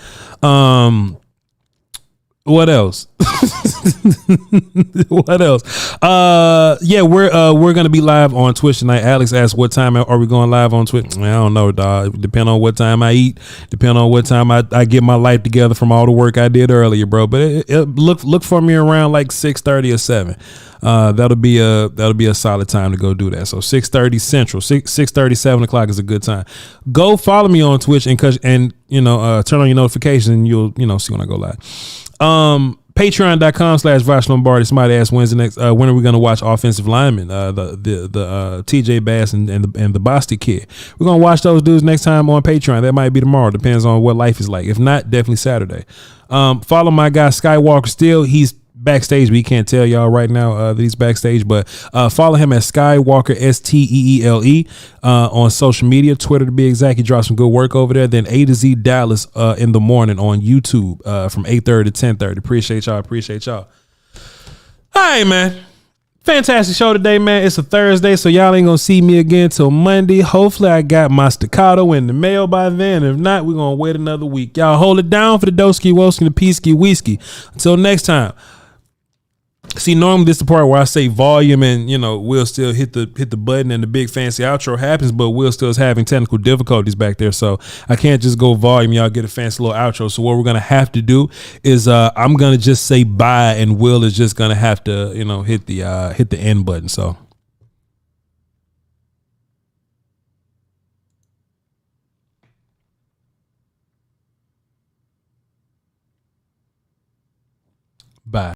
What else? Yeah, we're gonna be live on Twitch tonight. Alex asked what time are we going live on Twitch? I don't know, dog. Depend on what time I eat, depend on what time I get my life together from all the work I did earlier, bro. But look for me around like 6:30 or 7. That'll be a solid time to go do that. So 6:30 Central, 6:30, 7 o'clock is a good time. Go follow me on Twitch and turn on your notifications, and you'll see when I go live. Patreon.com/Voch Lombardi. Somebody asked when are we going to watch offensive linemen? The TJ Bass and the Bostic kid. We're going to watch those dudes next time on Patreon. That might be tomorrow. Depends on what life is like. If not, definitely Saturday. Follow my guy Skywalker Steele. He's backstage, but he can't tell y'all right now that he's backstage. But follow him at Skywalker Steele on social media, Twitter to be exact. He drops some good work over there. Then A to Z Dallas in the morning on YouTube from 8:30 to 10:30. Appreciate y'all. All right, man. Fantastic show today, man. It's a Thursday, so y'all ain't gonna see me again till Monday. Hopefully I got my staccato in the mail by then. If not, we're gonna wait another week. Y'all hold it down for the Doski Woski, the Peasky Whiskey. Until next time. See, normally this is the part where I say volume and, Will still hit the button and the big fancy outro happens, but Will still is having technical difficulties back there. So I can't just go volume. Y'all get a fancy little outro. So what we're going to have to do is I'm going to just say bye and Will is just going to have to, hit the end button. So. Bye.